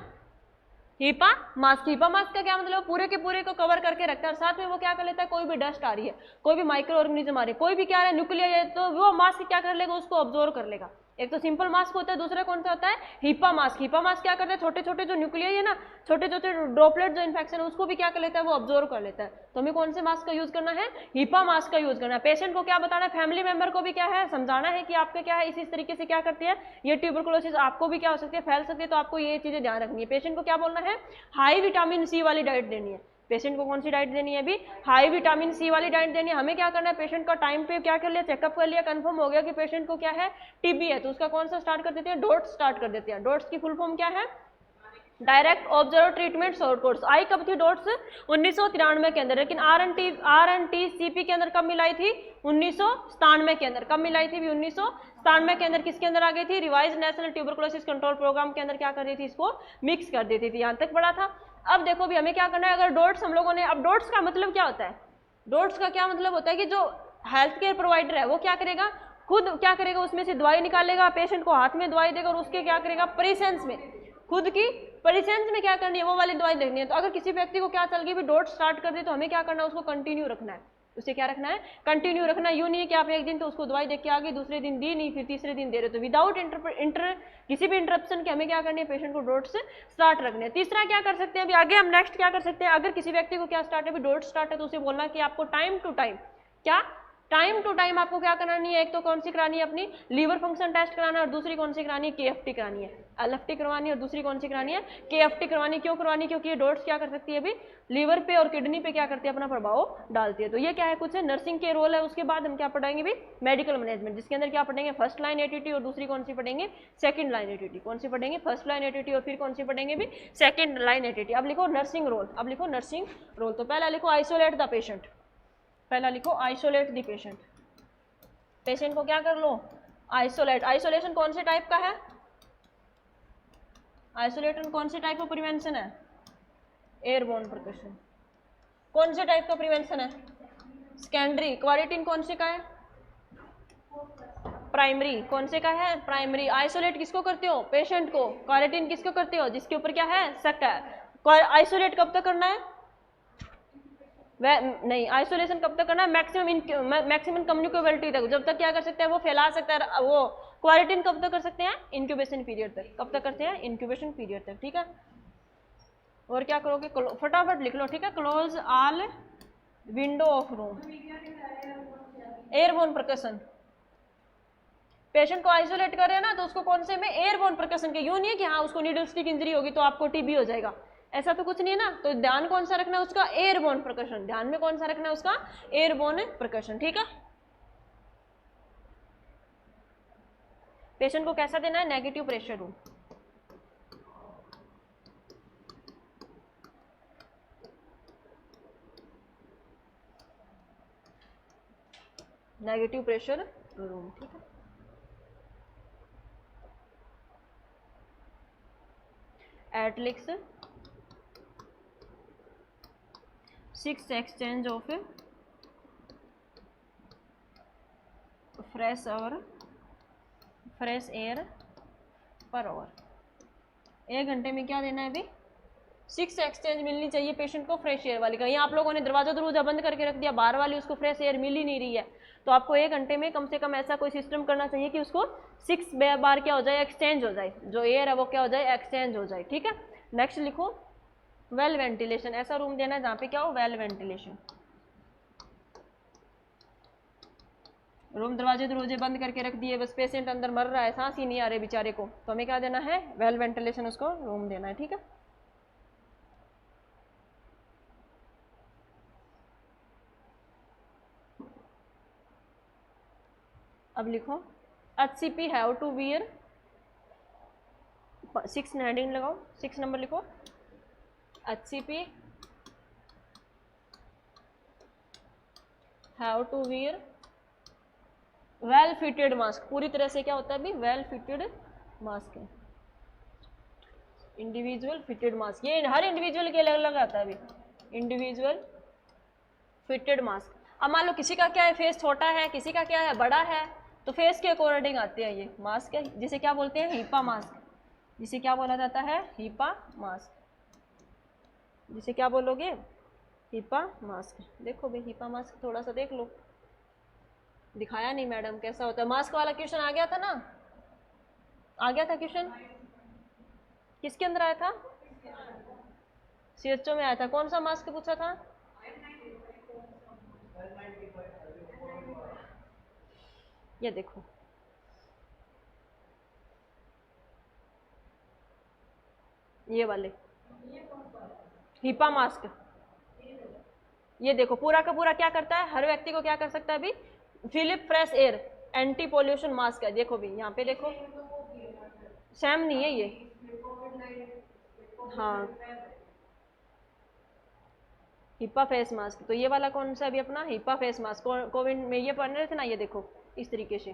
हिपा मास्क। हिपा मास्क का क्या मतलब, पूरे के पूरे को कवर करके रखता है, और साथ में वो क्या कर लेता है, कोई भी डस्ट आ रही है, कोई भी माइक्रो ऑर्गेनिज्म आ रही है, कोई भी क्या है, न्यूक्लियाई है, तो वो मास्क क्या कर लेगा, उसको ऑब्जर्व कर लेगा। एक तो सिंपल मास्क होता है, दूसरा कौन सा होता है, हिपा मास्क। हिपा मास्क क्या करता है, छोटे छोटे जो न्यूक्लियाई है ना, छोटे छोटे ड्रॉपलेट जो इन्फेक्शन है, उसको भी क्या कर लेता है, वो ऑब्जर्व कर लेता है। तो हमें कौन से मास्क का यूज करना है, हिपा मास्क का यूज करना है। पेशेंट को क्या बताना है, फैमिली मेंबर को भी क्या है, समझाना है कि आपके क्या है, इस तरीके से क्या करती है ये ट्यूबरकुलोसिस, आपको भी क्या हो सकती है, फैल सकती है, तो आपको ये चीजें ध्यान रखनी है। पेशेंट को क्या बोलना है, हाई विटामिन सी वाली डाइट देनी है। पेशेंट को कौन सी डाइट देनी है भी, हाई विटामिन सी वाली डाइट देनी है। हमें क्या करना है, पेशेंट का टाइम पे क्या कर लिया, चेकअप कर लिया, कंफर्म हो गया कि पेशेंट को क्या है, टीबी है, तो उसका कौन सा स्टार्ट कर देते हैं, डॉट्स स्टार्ट कर देते हैं। डॉट्स की फुल फॉर्म क्या है, direct observe treatment short course. आई कब थी डॉट्स, 1993 के अंदर, लेकिन RNTCP के अंदर कब मिलाई थी, 1997 के अंदर। कब मिलाई थी भी, 1997 के अंदर। किसके अंदर आ गई थी, revise national tuberculosis control programme के अंदर क्या कर दी थी, इसको मिक्स कर देती थी। यहाँ तक पढ़ा था। अब देखो भी हमें क्या करना है, अगर डॉट्स हम लोगों ने, अब डॉट्स का मतलब क्या होता है, डॉट्स का क्या मतलब होता है कि जो हेल्थ केयर प्रोवाइडर है वो क्या करेगा, खुद क्या करेगा, उसमें से दवाई निकालेगा, पेशेंट को हाथ में दवाई देगा, और उसके क्या करेगा, प्रेजेंस में, खुद की प्रेजेंस में क्या करनी है, वो वाली दवाई देखनी है। तो अगर किसी व्यक्ति को क्या चल गई भी, डॉट स्टार्ट कर दे, तो हमें क्या करना है, उसको कंटिन्यू रखना है, उसे क्या रखना है, कंटिन्यू रखना है। यूं नहीं है कि आप एक दिन तो उसको दवाई देख के आ गई, दूसरे दिन दी नहीं, फिर तीसरे दिन दे रहे, तो विदाउट किसी भी इंटरप्शन के हमें क्या करनी है, पेशेंट को डॉट से स्टार्ट रखने हैं। तीसरा क्या कर सकते हैं अभी आगे हम, नेक्स्ट क्या कर सकते हैं, अगर किसी व्यक्ति को क्या स्टार्ट है भी, डॉट स्टार्ट है, तो उसे बोलना कि आपको टाइम टू टाइम, क्या टाइम टू टाइम आपको क्या करानी है, एक तो कौन सी करानी है, अपनी लीवर फंक्शन टेस्ट कराना है, और दूसरी कौन सी करानी है, KFT करानी है, LFT करवानी है, और दूसरी कौन सी करानी है, KFT करवानी। क्यों करवानी, क्योंकि ये डॉट्स क्या कर सकती है अभी, लीवर पे और किडनी पे क्या करती है, अपना प्रभाव डालती है। तो ये क्या है, कुछ है नर्सिंग के रोल है। उसके बाद हम क्या पढ़ेंगे भी, मेडिकल मैनेजमेंट, जिसके अंदर क्या पढ़ेंगे, फर्स्ट लाइन ATT, और दूसरी कौन सी पढ़ेंगे, सेकंड लाइन ATT। कौन सी पढ़ेंगे, फर्स्ट लाइन ATT, और फिर कौन सी पढ़ेंगे भी, सेकंड लाइन ATT। अब लिखो नर्सिंग रोल, अब लिखो नर्सिंग रोल। तो पहला लिखो आइसोलेट द पेशेंट, पहला लिखो आइसोलेट द पेशेंट। पेशेंट को क्या कर लो, आइसोलेट। आइसोलेशन कौन से टाइप का है, आइसोलेटेड कौन से टाइप ऑफ प्रिवेंशन है? Airborne percussion. कौन से टाइप का प्रिवेंशन है? सेकेंडरी। क्वारंटीन कौन से का है? प्राइमरी। कौन से का है? प्राइमरी। आइसोलेट किसको करते हो? पेशेंट को। क्वारंटीन किसको करते हो? जिसके ऊपर क्या है? शक है। आइसोलेट कब तक करना है? नहीं, आइसोलेशन कब तक करना है? मैक्सिमम कम्युनिकेबिलिटी तक। जब तक क्या कर सकता है वो? फैला सकता है वो। क्वारंटीन कब तक कर सकते हैं? इंक्यूबेशन पीरियड तक। कब तक करते हैं? इंक्यूबेशन पीरियड तक। ठीक है, और क्या करोगे? फटाफट लिख लो। ठीक है, close all window of room. Airborne percussion. Patient को आइसोलेट कर रहे हैं ना, तो उसको कौन से में? एयरबोर्न परकशन के। यूं नहीं है कि हाँ उसको नीडल स्टिक इंजरी होगी तो आपको टीबी हो जाएगा, ऐसा तो कुछ नहीं है ना। तो ध्यान कौन सा रखना है उसका? Airborne percussion. ध्यान में कौन सा रखना है उसका? Airborne percussion. ठीक है, पेशेंट को कैसा देना है? Negative pressure room. Negative pressure room. ठीक है, एटलिक्स 6 exchange of fresh air per hour. 1 घंटे में क्या देना है अभी? 6 एक्सचेंज मिलनी चाहिए पेशेंट को फ्रेश एयर वाली का। यहाँ आप लोगों ने दरवाजा बंद करके रख दिया, बाहर वाली उसको फ्रेश एयर मिल ही नहीं रही है, तो आपको 1 घंटे में कम से कम ऐसा कोई सिस्टम करना चाहिए कि उसको 6 बार क्या हो जाए? एक्सचेंज हो जाए। जो एयर है वो क्या हो जाए? एक्सचेंज हो जाए। ठीक है, नेक्स्ट लिखो वेल वेंटिलेशन। ऐसा रूम देना है जहाँ पे क्या हो? Well ventilation. रूम दरवाजे बंद करके रख दिए, बस पेशेंट अंदर मर रहा है, सांस ही नहीं आ रही बेचारे को, तो हमें क्या देना है? वेल वेंटिलेशन उसको रूम देना है। ठीक है, अब लिखो HCP have to wear 6 heading लगाओ, 6 नंबर लिखो। HCP have to wear well fitted mask. पूरी तरह से क्या होता है अभी? वेल फिटेड मास्क है। इंडिविजुअल फिटेड मास्क, ये हर इंडिविजुअल के अलग अलग आता है अभी। Individual fitted mask. अब मान लो किसी का क्या है? फेस छोटा है, किसी का क्या है? बड़ा है, तो फेस के अकॉर्डिंग आते हैं ये मास्क है, जिसे क्या बोलते हैं? HEPA mask. जिसे क्या बोला जाता है? HEPA mask. जिसे क्या बोलोगे? HEPA mask. देखो भाई हीपा मास्क थोड़ा सा देख लो, दिखाया नहीं मैडम कैसा होता है। मास्क वाला क्वेश्चन आ गया था ना? आ गया था क्वेश्चन? किसके अंदर आया था? CHO में आया था। कौन सा मास्क पूछा था? ये देखो, ये वाले हीपा मास्क। ये देखो पूरा का पूरा क्या करता है? हर व्यक्ति को क्या कर सकता है अभी? Philip fresh air anti pollution mask है। देखो भी यहाँ पे देखो, सेम नहीं है ये। हाँ, हिप्पा फेस मास्क। तो ये वाला कौन सा अभी अपना? HIPA face mask. कोविड में ये पढ़ रहे थे ना, ये देखो इस तरीके से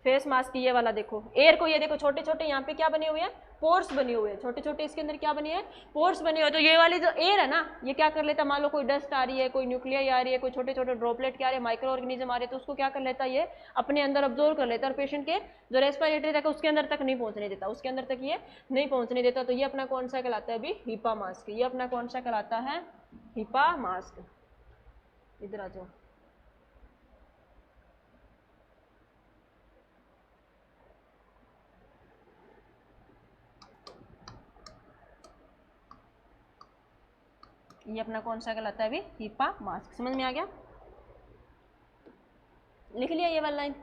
फेस मास्क। ये वाला देखो एयर को, ये देखो छोटे छोटे यहाँ पे क्या बने हुए हैं? पोर्स बने हुए हैं, छोटे छोटे इसके अंदर क्या बने हैं? पोर्स बने हुए। तो ये वाली जो एयर है ना, ये क्या कर लेता है? मान लो कोई डस्ट आ रही है, कोई न्यूक्लियाई आ रही है, कोई छोटे छोटे ड्रॉपलेट क्या आ रहे हैं, माइक्रो ऑर्गेनिज्म आ रहे हैं, तो उसको क्या कर लेता है? ये अपने अंदर ऑब्जर्व कर लेता है और पेशेंट के जो रेस्पिरेटरी तक उसके अंदर तक नहीं पहुंचने देता, उसके अंदर तक ये नहीं पहुंचने देता। तो ये अपना कौन सा कहलाता है अभी? HEPA mask. ये अपना कौन सा कहलाता है? HEPA mask. इधर आ जाओ। ये अपना कौन सा कहलाता है अभी? HEPA mask. समझ में आ गया? लिख लिया ये वाला लाइन।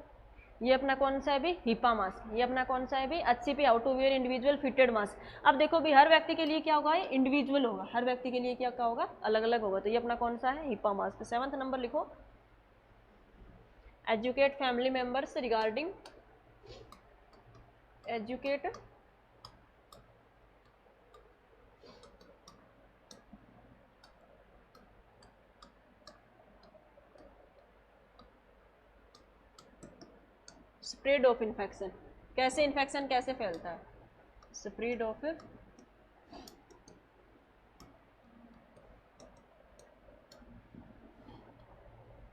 ये अपना कौन सा है अभी? HEPA mask. ये अपना कौन सा है अभी? HCP how to wear individual fitted mask. अब देखो भी हर व्यक्ति के लिए क्या होगा? इंडिविजुअल होगा, हर व्यक्ति के लिए क्या क्या होगा? अलग अलग होगा। तो ये अपना कौन सा है? HEPA mask. 7th नंबर लिखो, educate family members regarding, educate spread of infection. कैसे इन्फेक्शन कैसे फैलता है? स्प्रेड ऑफ,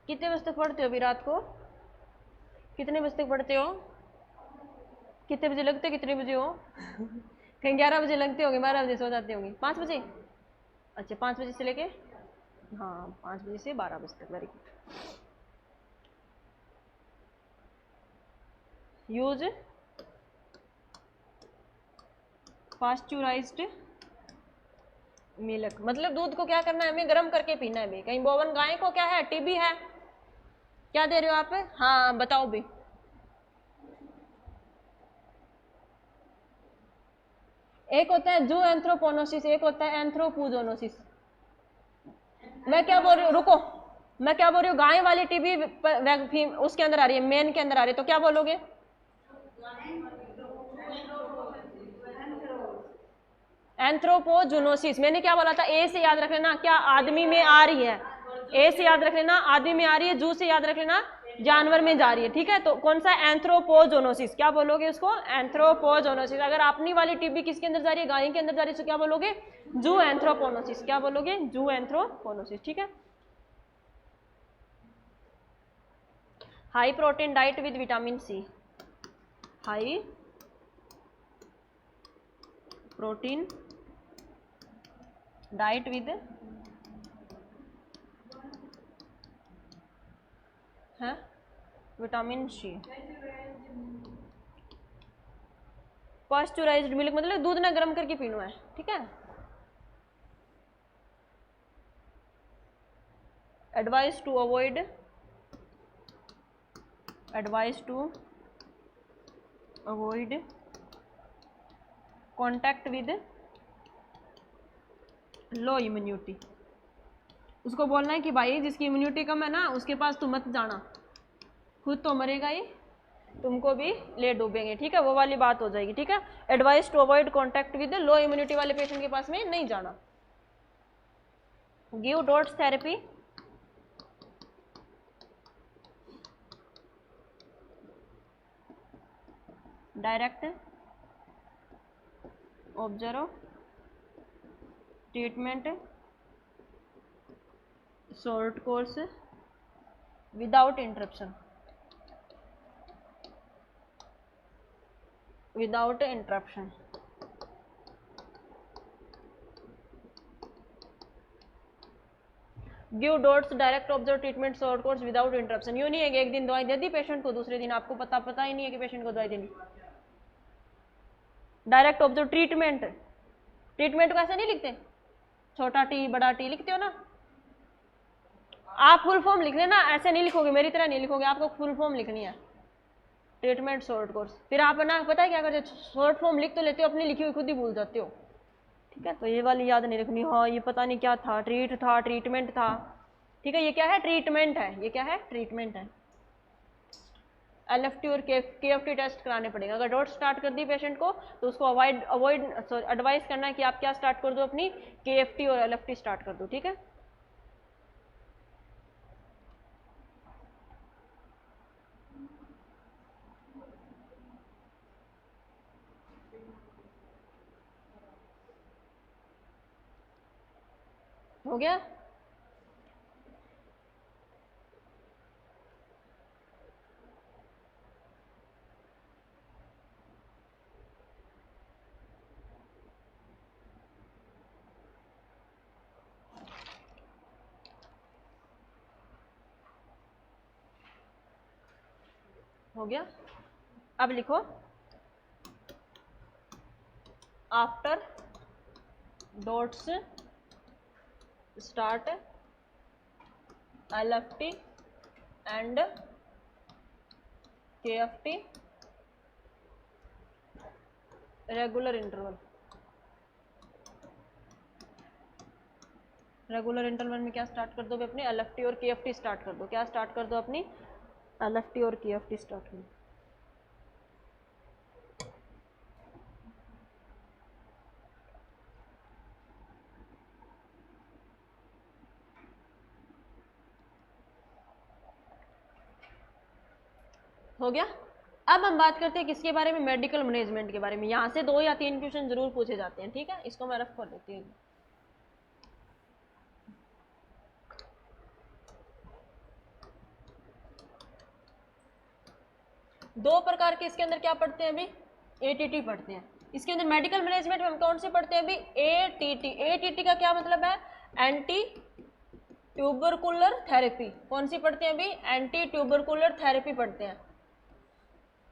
कितने बजे तक पढ़ते हो अभी रात को? कितने बजे तक पढ़ते हो? कितने बजे लगते हो? कितने बजे हो? कहीं 11 बजे लगते होंगे, 12 बजे सो जाते होंगे, 5 बजे? अच्छा 5 बजे से लेके, हाँ 5 बजे से 12 बजे तक। Very good. Use pasteurised milk, मतलब दूध को क्या करना है हमें? गर्म करके पीना है भी। कहीं बोवन गाय को क्या है? टीबी है? क्या दे रहे हो आप? हाँ बताओ भी। एक होता है जू एंथ्रोपोनोसिस, एक होता है एंथ्रोपूजोनोसिस। मैं क्या बोल रही हूँ, रुको, मैं क्या बोल रही हूँ, गाय वाली टीबी उसके अंदर आ रही है, मेन के अंदर आ रही है, तो क्या बोलोगे? एंथ्रोपोजोनोसिस। मैंने क्या बोला था? ए से याद रख लेना, क्या आदमी में आ रही है? ए से याद रख लेना आदमी में आ रही है, जू से याद रख लेना जानवर में जा रही है, ठीक है? तो कौन सा? एंथ्रोपोजोनोसिस। क्या बोलोगे उसको? एंथ्रोपोजोनोसिस। अगर अपनी वाली टीबी किसके अंदर जा रही है? गाय के अंदर जा रही है, तो क्या बोलोगे? जू एंथ्रोपोनोसिस। क्या बोलोगे? जू एंथ्रोपोनोसिस, ठीक है? High protein diet with vitamin C, high protein diet with है विटामिन सी। पास्चुराइज्ड मिल्क मतलब दूध ना गर्म करके पीना है, ठीक है? Advice to avoid contact with low immunity. उसको बोलना है कि भाई जिसकी इम्यूनिटी कम है ना उसके पास तू मत जाना, खुद तो मरेगा ही, तुमको भी ले डूबेंगे, ठीक है? वो वाली बात हो जाएगी, ठीक है? Advice to avoid contact with low immunity वाले पेशेंट के पास में नहीं जाना। Give DOTS therapy, direct observe treatment short course without interruption, without interruption. Give DOTS direct observe treatment short course without interruption. यूँ नहीं है कि एक दिन दवाई दे दी पेशेंट को, दूसरे दिन आपको पता ही नहीं है कि पेशेंट को दवाई देनी। डायरेक्ट ऑब्जर्व ट्रीटमेंट, ट्रीटमेंट को ऐसे नहीं लिखते, छोटा टी बड़ा टी लिखते हो ना आप? फुल फॉर्म लिख लेना, ऐसे नहीं लिखोगे, मेरी तरह नहीं लिखोगे, आपको फुल फॉर्म लिखनी है। ट्रीटमेंट शॉर्ट कोर्स, फिर आप ना पता है क्या करते हो? शॉर्ट फॉर्म लिख तो लेते हो, अपनी लिखी हुई खुद ही भूल जाते हो, ठीक है? तो ये वाली याद नहीं रखनी, हाँ ये पता नहीं क्या था, ट्रीट था, ट्रीटमेंट था, ठीक है? ये क्या है? ट्रीटमेंट है। ये क्या है? ट्रीटमेंट है। एलएफटी और केएफटी टेस्ट कराने पड़ेंगे। अगर डॉट स्टार्ट कर दी पेशेंट को तो उसको एडवाइस करना है कि आप क्या स्टार्ट कर दो? अपनी केएफटी और एलएफटी स्टार्ट कर दो, ठीक है? हो गया? हो गया? अब लिखो after dots start LFT and KFT regular interval. Regular interval में क्या स्टार्ट कर दो? अपनी एलएफटी और केएफटी स्टार्ट कर दो। क्या स्टार्ट कर दो? अपनी एलएफटी और केएफटी स्टार्ट कर दो। हो गया? अब हम बात करते हैं किसके बारे में, मेडिकल मैनेजमेंट के बारे में। यहाँ से 2 या 3 क्वेश्चन जरूर पूछे जाते हैं, ठीक है, इसको मैं रफ कर देती हूँ। दो प्रकार के इसके अंदर क्या पढ़ते हैं अभी, एटीटी पढ़ते हैं। इसके अंदर मेडिकल मैनेजमेंट में हम कौन से पढ़ते हैं अभी, एटीटी। एटीटी का क्या मतलब है, एंटी ट्यूबरकुलर थेरेपी। कौन सी पढ़ते हैं अभी, एंटी ट्यूबरकुलर थेरेपी पढ़ते हैं।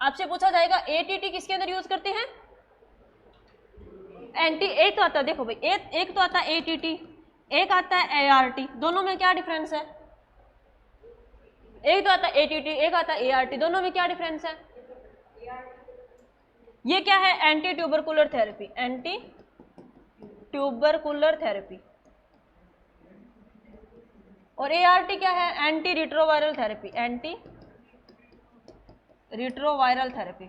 आपसे पूछा जाएगा एटीटी किसके अंदर यूज करते हैं, एंटी, एक तो आता है, देखो भाई, एक तो आता है एटीटी, एक आता है एआरटी। दोनों में क्या डिफरेंस है, एक तो आता है एटीटी, एक आता है एआरटी, दोनों में क्या डिफरेंस है। ये क्या है, anti tubercular therapy, anti tubercular therapy. और एआरटी क्या है, anti retroviral therapy, anti retroviral therapy,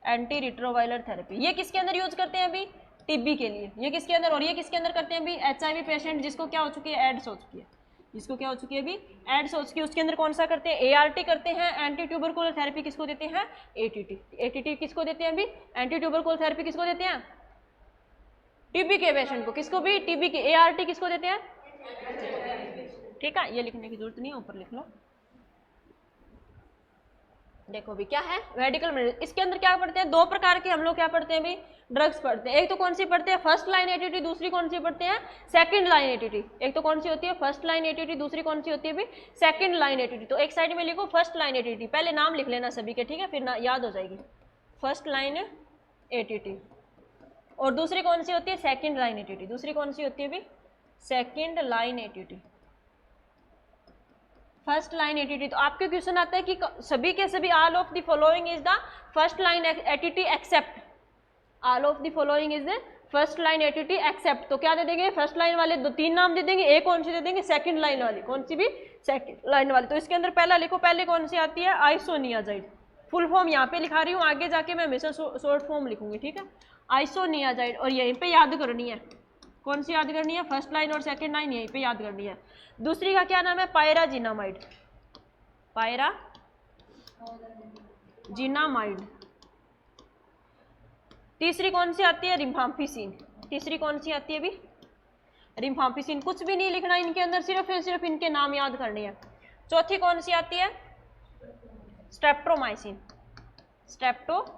anti retroviral therapy. ये किसके अंदर यूज करते हैं अभी, टीबी के लिए। ये किसके अंदर, और ये किसके अंदर करते हैं अभी, एचआईवी पेशेंट जिसको क्या हो चुकी है, एड्स हो चुकी है, जिसको क्या हो चुकी है अभी, एड्स हो चुकी है, उसके अंदर कौन सा करते हैं, एआरटी करते हैं। एंटी ट्यूबरकुलर थेरेपी किसको देते हैं, एटीटी। एटीटी किसको देते हैं अभी, एंटी ट्यूबरकुलर थेरेपी किसको देते हैं, टीबी के पेशेंट को, किसको भी, टीबी के। एआरटी किसको देते हैं, ठीक है, ये लिखने की जरूरत नहीं है, ऊपर लिख लो। देखो भी क्या है, मेडिकल मैनेजमेंट। इसके अंदर क्या पढ़ते हैं, 2 प्रकार के हम लोग क्या पढ़ते हैं अभी, ड्रग्स पढ़ते हैं। एक तो कौन सी पढ़ते हैं, फर्स्ट लाइन एटीटी, दूसरी कौन सी पढ़ते हैं, सेकंड लाइन एटीटी। एक तो कौन सी होती है, फर्स्ट लाइन एटीटी, दूसरी कौन सी होती है अभी, सेकंड लाइन एटीटी। तो एक साइड में लिखो फर्स्ट लाइन एटीटी, पहले नाम लिख लेना सभी के, ठीक है, फिर ना याद हो जाएगी। First line ATT. और दूसरी कौन सी होती है, सेकंड लाइन एटीटी। दूसरी कौन सी होती है अभी, second line ATT. First line ATT. तो आपके क्वेश्चन आता है कि सभी के सभी, all of the following is the first line ATT except, all of the following is the first line ATT except. तो क्या दे देंगे, फर्स्ट लाइन वाले 2-3 नाम दे देंगे, एक कौन सी दे देंगे, सेकंड लाइन वाली, कौन सी भी, सेकंड लाइन वाली। तो इसके अंदर पहला लिखो, पहले कौन सी आती है, आइसोनियाजाइड। फुल फॉर्म यहाँ पे लिखा रही हूँ, आगे जाके मैं हमेशा शॉर्ट फॉर्म लिखूंगी, ठीक है, आइसोनियाजाइड। और यहीं पे याद करनी है, कौन सी याद करनी है, फर्स्ट लाइन और सेकंड लाइन यहीं पे याद करनी है। दूसरी का क्या नाम है, पायराजिनामाइड, पायराजिनामाइड। तीसरी कौन सी आती है, रिम्फाम्पिसिन। तीसरी कौन सी आती है अभी, रिम्फाम्पिसिन। कुछ भी नहीं लिखना इनके अंदर, सिर्फ इनके नाम याद करने हैं। चौथी कौन सी आती है, स्ट्रेप्टोमाइसिन, स्ट्रेप्टोमाइसिन।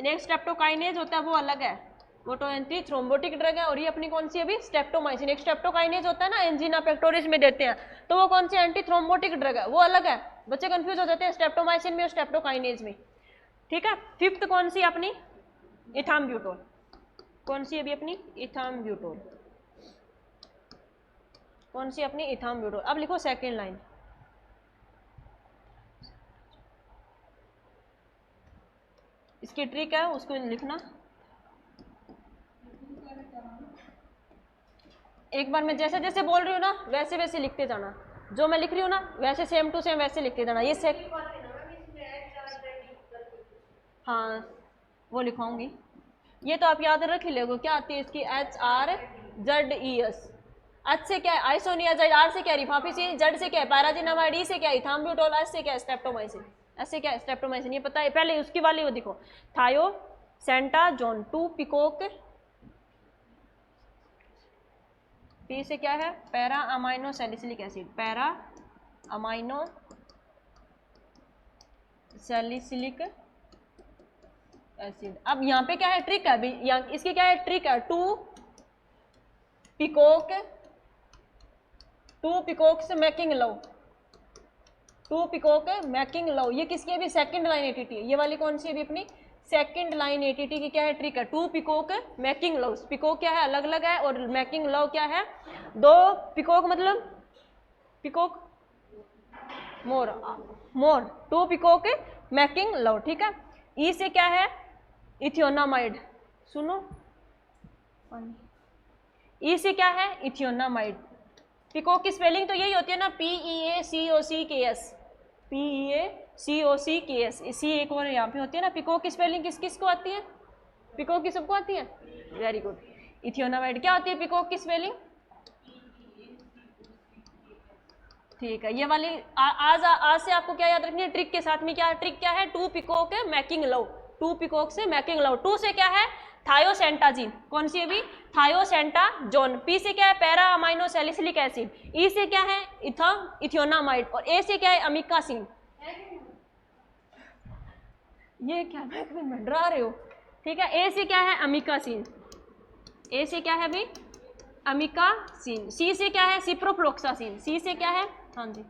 एक स्ट्रेप्टोकाइनेज होता है, वो अलग है, वो तो एंटी थ्रोम्बोटिक ड्रग है। और ये अपनी कौन सी अभी, स्ट्रेप्टोमाइसिन। एक स्ट्रेप्टोकाइनेज होता है ना, एंजीना पेक्टोरिस में देते हैं, तो वो कौन सी एंटी थ्रोम्बोटिक ड्रग है, वो अलग है। बच्चे कंफ्यूज हो जाते हैं स्ट्रेप्टोमाइसिन में और स्ट्रेप्टोकाइनेज में, ठीक है। फिफ्थ कौन सी अपनी, इथाम्ब्यूटोल। कौन सी अभी अपनी, इथाम्ब्यूटोल। कौन सी अपनी, इथाम्ब्यूटोल। अब लिखो सेकेंड लाइन, इसकी ट्रिक है, उसको लिखना। एक बार मैं जैसे जैसे बोल रही हूँ ना, वैसे वैसे लिखते जाना, जो मैं लिख रही हूँ ना वैसे सेम टू सेम वैसे लिखते जाना। ये हाँ, वो लिखाऊंगी। ये तो आप याद रख ही लोगे, क्या आती है इसकी, HRZES। एच से क्या है, आइसोनियाजाइड। आर से क्या है, रिफाम्पिसिन। जेड से क्या है, पैराजिनामाइड। ई से क्या है, इथाम्ब्यूटोल। एस से क्या है, स्ट्रेप्टोमाइसिन। एस से क्या है, स्ट्रेप्टोमाइसिन। ये पता है, पहले उसकी वाली वो देखो, थायो सेंटाजोन 2 पिकोक। पी से क्या है, para amino salicylic acid, para amino salicylic acid. अब यहाँ पे क्या है, ट्रिक है अभी, यहाँ इसकी क्या है, ट्रिक है, 2 पिकोक से making love, 2 peacock making love. ये किसकी अभी, सेकंड लाइन एटीटी है। ये वाली कौन सी अभी अपनी, सेकंड लाइन एटीटी की क्या है, ट्रिक है, 2 पिकोक मेकिंग लव। पिकोक क्या है, अलग अलग है, और मेकिंग लव क्या है, 2 पिकोक मतलब पिकोक मोर, 2 पिकोक मेकिंग लव, ठीक है। ई से क्या है, इथियोनामाइड। सुनो, ई से क्या है, इथियोनामाइड। पिकोक की स्पेलिंग तो यही होती है ना, PEACOCKS, PEACOCKS। सी एक और यहाँ पे होती है ना। पिकोक की स्पेलिंग किस किस को आती है, पिकोक की सबको आती है, वेरी गुड। इथियोनामाइड क्या होती है, पिकोक की स्पेलिंग, ठीक है, ये वाली आज से आपको क्या याद रखनी है, ट्रिक के साथ में। क्या ट्रिक क्या है, 2 पिकॉक मैकिंग लव, 2 पिकॉक से मैकिंग लव। 2 से क्या है, थायोसेंटाजीन, कौन सी है भी, थायोसेंटाजोन। पी से क्या है, पैरा अमाइनो सैलिसिलिक एसिड। ई से क्या है, इथियोनामाइड। और ए से क्या है, अमिकासिन। ये क्या में डरा रहे हो, ठीक है। ए से क्या है, अमिकासिन, ए से क्या है भाई, अमिकासिन। सी से क्या है, सिप्रोफ्लोक्सासिन। सी से क्या है, हाँ जी,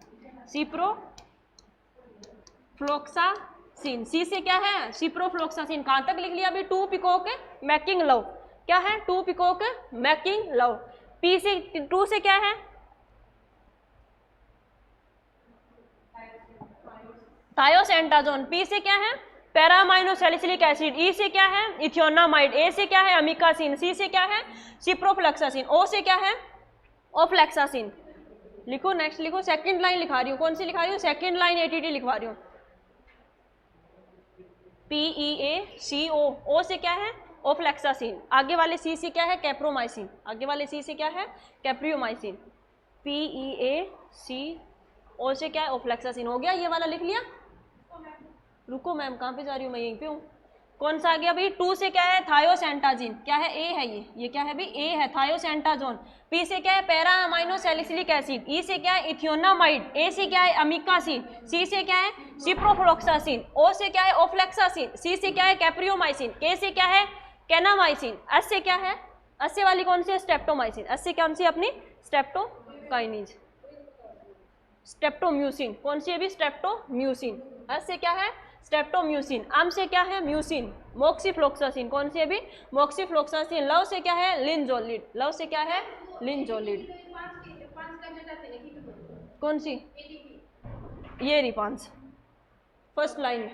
सिप्रोफ्लोक्सासिन। सी से क्या है, सिप्रोफ्लोक्सासिन। कहां तक लिख लिया अभी, 2 पिकॉक मैकिंग लव। क्या है, 2 पिकॉक मैकिंग लव। पी से 2 से क्या है, थायोसेंटाजोन। पी से क्या है, पैरामाइनो सैलिसिलिक एसिड। ई से क्या है, इथियोनामाइड। ए से क्या है, अमिकासिन। सी से क्या है, सिप्रोफ्लोक्सासिन। ओ से क्या है, ओफ्लेक्सासिन। लिखो, नेक्स्ट लिखो। सेकंड लाइन लिखा रही हूँ, कौन सी लिखा रही हूँ, सेकंड लाइन एटीटी लिखवा रही हूँ। PEACO। ओ से क्या है, ओफ्लेक्सासिन। आगे वाले सी से क्या है, कैप्रोमाइसिन। आगे वाले सी से क्या है, कैप्रियोमाइसिन। PEACO से क्या है, ओफ्लेक्सासिन। हो गया, ये वाला लिख लिया। रुको मैम, कहाँ पे जा रही हूँ, मैं यहीं पे हूँ। कौन सा आ गया भाई, 2 से क्या है, थायोसेंटाजीन। क्या है, ए है ये क्या है भाई, ए है, थायोसेंटाजोन। पी से क्या है, पैरा अमाइनो सैलिसिलिक एसिड। ई से क्या है, इथियोनामाइड। ए से क्या है, अमिकासिन। सी से क्या है, सिप्रोफ्लोक्सासिन। ओ से क्या है, ओफ्लेक्सासिन। सी से क्या है, कैप्रियोमाइसिन। के से क्या है, केनामाइसिन। एस से क्या है, एस से वाली कौन सी है, स्टेप्टोमाइसिन। एस से कौन सी अपनी, स्टेप्टोकाइनेज, स्टेप्टोम्यूसिन। कौन सी है भी, स्टेप्टोम्यूसिन। एस से क्या है, स्टेप्टोम्यूसिन। अम से क्या है, म्यूसिन। मोक्सीफ्लोक्सासिन। कौन सी है भी, मोक्सीफ्लोक्सासिन। लव से क्या है, लिनजोलिड। लव से क्या है, लिनजोलिड। कौन सी, ये रही 5 फर्स्ट लाइन।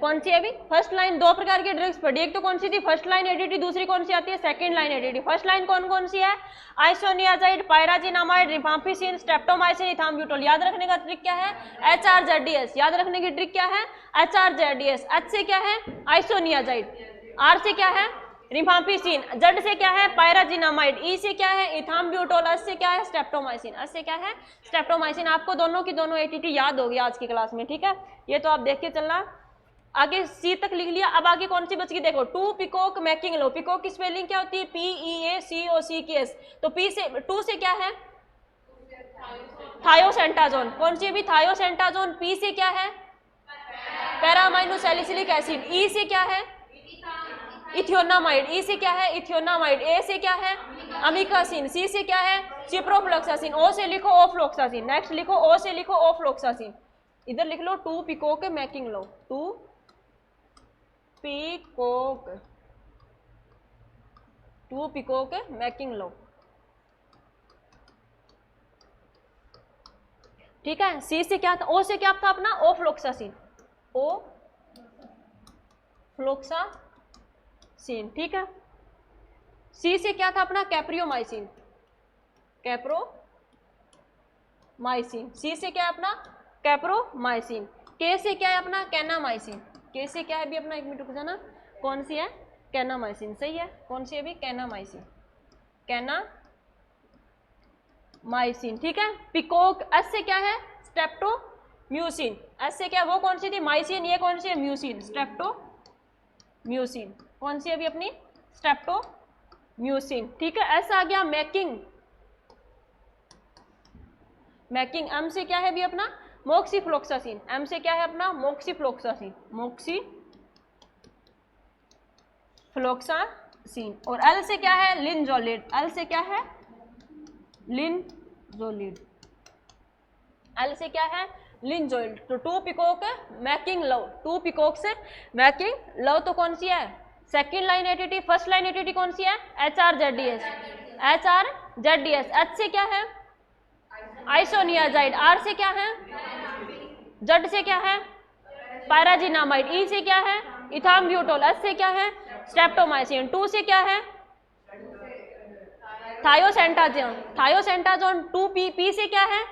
कौन सी है भी, फर्स्ट लाइन। 2 प्रकार की ड्रग्स पढ़ी, एक तो कौन सी थी, फर्स्ट लाइन एडिटी। दूसरी कौन सी आती है, सेकंड लाइन एडिटी। फर्स्ट लाइन कौन कौन सी है, आइसोनियाजाइड, पायराजिनामाइड, रिफाम्पिसिन, स्ट्रेप्टोमाइसिन, इथाम्ब्यूटोल। याद रखने का ट्रिक क्या है, HRZDS। याद रखने की ट्रिक क्या है, HRZDS। H से क्या है, आइसोनियाजाइड। R से क्या है, रिफाम्पिसिन। Z से क्या है, पायराजिनामाइड। E से क्या है, इथाम्ब्यूटोल। S से क्या है, स्ट्रेप्टोमाइसिन। S से क्या है, स्ट्रेप्टोमाइसिन। आपको दोनों की दोनों एटीटी याद होगी आज की क्लास में, ठीक है। ये तो आप देख के चलना। आगे सी तक लिख लिया। अब आगे कौन सी बच गई, देखो, 2 पिकॉक मैकिंग लो। पिकॉक की स्पेलिंग क्या होती है, PEACOCKS। तो पी से 2 से क्या है, थायोसेंटाजोन। कौन सी है भी, थायोसेंटाजोन। पी से क्या है, पैरामाइनो सैलिसिलिक एसिड। ई से क्या है, इथियोनामाइड। ई से क्या है, इथियोनामाइड। ए से क्या है, अमिकासिन। सी से क्या है, सिप्रोफ्लोक्सासिन। ओ से लिखो ओफ्लोक्सासिन। नेक्स्ट लिखो, ओ से लिखो ओफ्लोक्सासिन। इधर लिख लो 2 पिकॉक मैकिंग लो, 2 पिकॉक, 2 पिकॉक मैकिंग लो, ठीक है। सी से क्या था, ओ से क्या था अपना, ओफ्लोक्सासिन, ओफ्लोक्सासिन, ठीक है। सी से क्या था अपना, कैप्रियोमाइसिन, कैप्रोमाइसिन। सी से क्या है अपना, कैप्रोमाइसिन। के से क्या है अपना, कैनामाइसिन। के से क्या है भी अपना, एक मिनट रुक जाना, कौन सी है, कैनामाइसिन। सही है, कौन सी है भी, कैनामाइसिन, कैनामाइसिन, ठीक है। पिकॉक। एस से क्या है, स्ट्रेप्टोम्यूसिन। एस से क्या, वो कौन सी थी, माइसिन। ये कौन सी है, म्यूसिन, स्ट्रेप्टोम्यूसिन। कौन सी है भी अपनी, स्ट्रेप्टोम्यूसिन, ठीक है। एस आ गया मैकिंग, मैकिंग। एम से क्या है भी अपना, मोक्सीफ्लोक्सासिन। एम से क्या है अपना, मोक्सीफ्लोक्सासिन, मोक्सीफ्लोक्सासिन। और एल से क्या है, लिनजोलिड। एल से क्या है, लिनजोलिड। एल से क्या है, लिनजोलिड। तो 2 पिकॉक मैकिंग लव, 2 पिकॉक से मैकिंग लव। तो कौन सी है, second line ATT. First line ATT कौन सी है, HRZDS, HRZDS। एच से क्या है, आइसोनियाजाइड। आर से क्या है, जेड से क्या है, पायराजिनामाइड। ई से क्या है, इथाम्ब्यूटोल। एस से क्या है, स्ट्रेप्टोमाइसिन। 2 से क्या है, थायोसेंटाजोन, थायोसेंटाजोन। 2 पी से क्या है,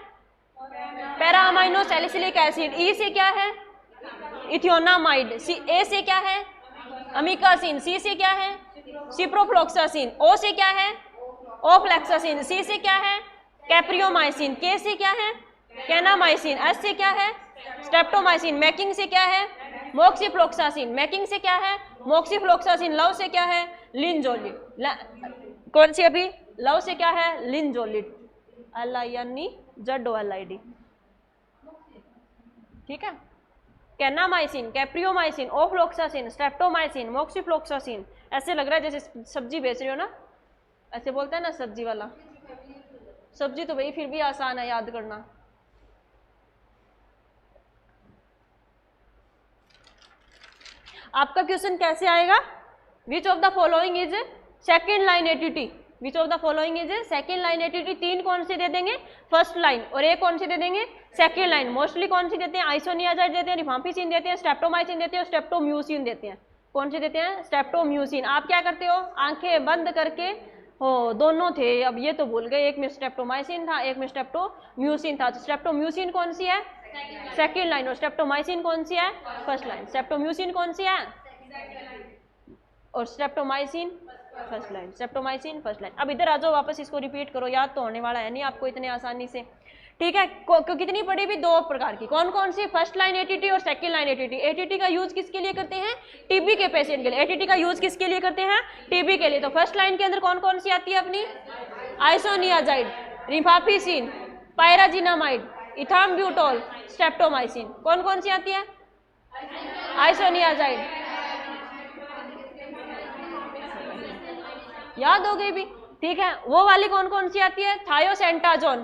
पैरामाइनो सैलिसिलिक एसिड। ई से क्या है, इथियोनामाइड। ए से क्या है, अमिकासिन। सी से क्या है, सिप्रोफ्लोक्सासिन। ओ से क्या है, ओफ्लेक्सासिन। सी से क्या है, कैप्रियोमाइसिन। के से क्या है, कैनामाइसिन, एस से क्या है स्ट्रेप्टोमाइसिन, मैकिंग से क्या है मोक्सिफ्लोक्सासिन, मैकिंग से क्या है मोक्सिफ्लोक्सासिन, लव से क्या है लिनजोलिड, कौन सी अभी लव से क्या है लिनजोलिड, LINEZOLID, ठीक है। कैनामाइसिन, कैप्रियोमाइसिन, ओफ्लोक्सासिन, स्ट्रेप्टोमाइसिन, मोक्सिफ्लोक्सासिन, ऐसे लग रहा है जैसे सब्जी बेच रहे हो ना, ऐसे बोलता है ना सब्जी वाला, सब्जी तो भाई फिर भी आसान है याद करना। आपका क्वेश्चन कैसे आएगा, which of the following is second line ATT, which of the following is second line ATT, तीन कौन से दे देंगे फर्स्ट लाइन और एक कौन से दे देंगे सेकेंड लाइन, मोस्टली कौन सी देते हैं आइसोनियाजाइड देते हैं, रिफाम्पिसिन देते हैं, स्ट्रेप्टोमाइसिन देते हैं, स्ट्रेप्टोम्यूसिन देते हैं, कौन से देते हैं स्ट्रेप्टोम्यूसिन। आप क्या करते हो आंखें बंद करके, हो दोनों थे अब ये तो भूल गए, एक में स्ट्रेप्टोमाइसिन था एक में स्ट्रेप्टोम्यूसिन था, तो स्ट्रेप्टोम्यूसिन कौन सी है सेकेंड लाइन और स्ट्रेप्टोमाइसिन कौन सी है फर्स्ट लाइन, स्ट्रेप्टोम्यूसिन कौन सी है और streptomycin first line, streptomycin first line. अब इधर आ जाओ वापस, इसको रिपीट करो, याद तो होने वाला है नहीं आपको इतने आसानी से, ठीक है। कितनी पड़ी भी दो प्रकार की, कौन कौन सी फर्स्ट लाइन एटीटी और सेकंड लाइन एटीटी। एटीटी का यूज किसके लिए करते हैं टीबी के पेशेंट के लिए, एटीटी का यूज किसके लिए करते हैं टीबी के लिए। तो फर्स्ट लाइन के अंदर कौन कौन सी आती है अपनी आइसोनियाजाइड, रिफाम्पिसिन, पायराजिनामाइड, इथाम्ब्यूटोल, स्ट्रेप्टोमाइसिन, कौन कौन सी आती है आइसोनियाजाइड, याद हो गई भी, ठीक है। वो वाली कौन कौन सी आती है थायोसेंटाजोन,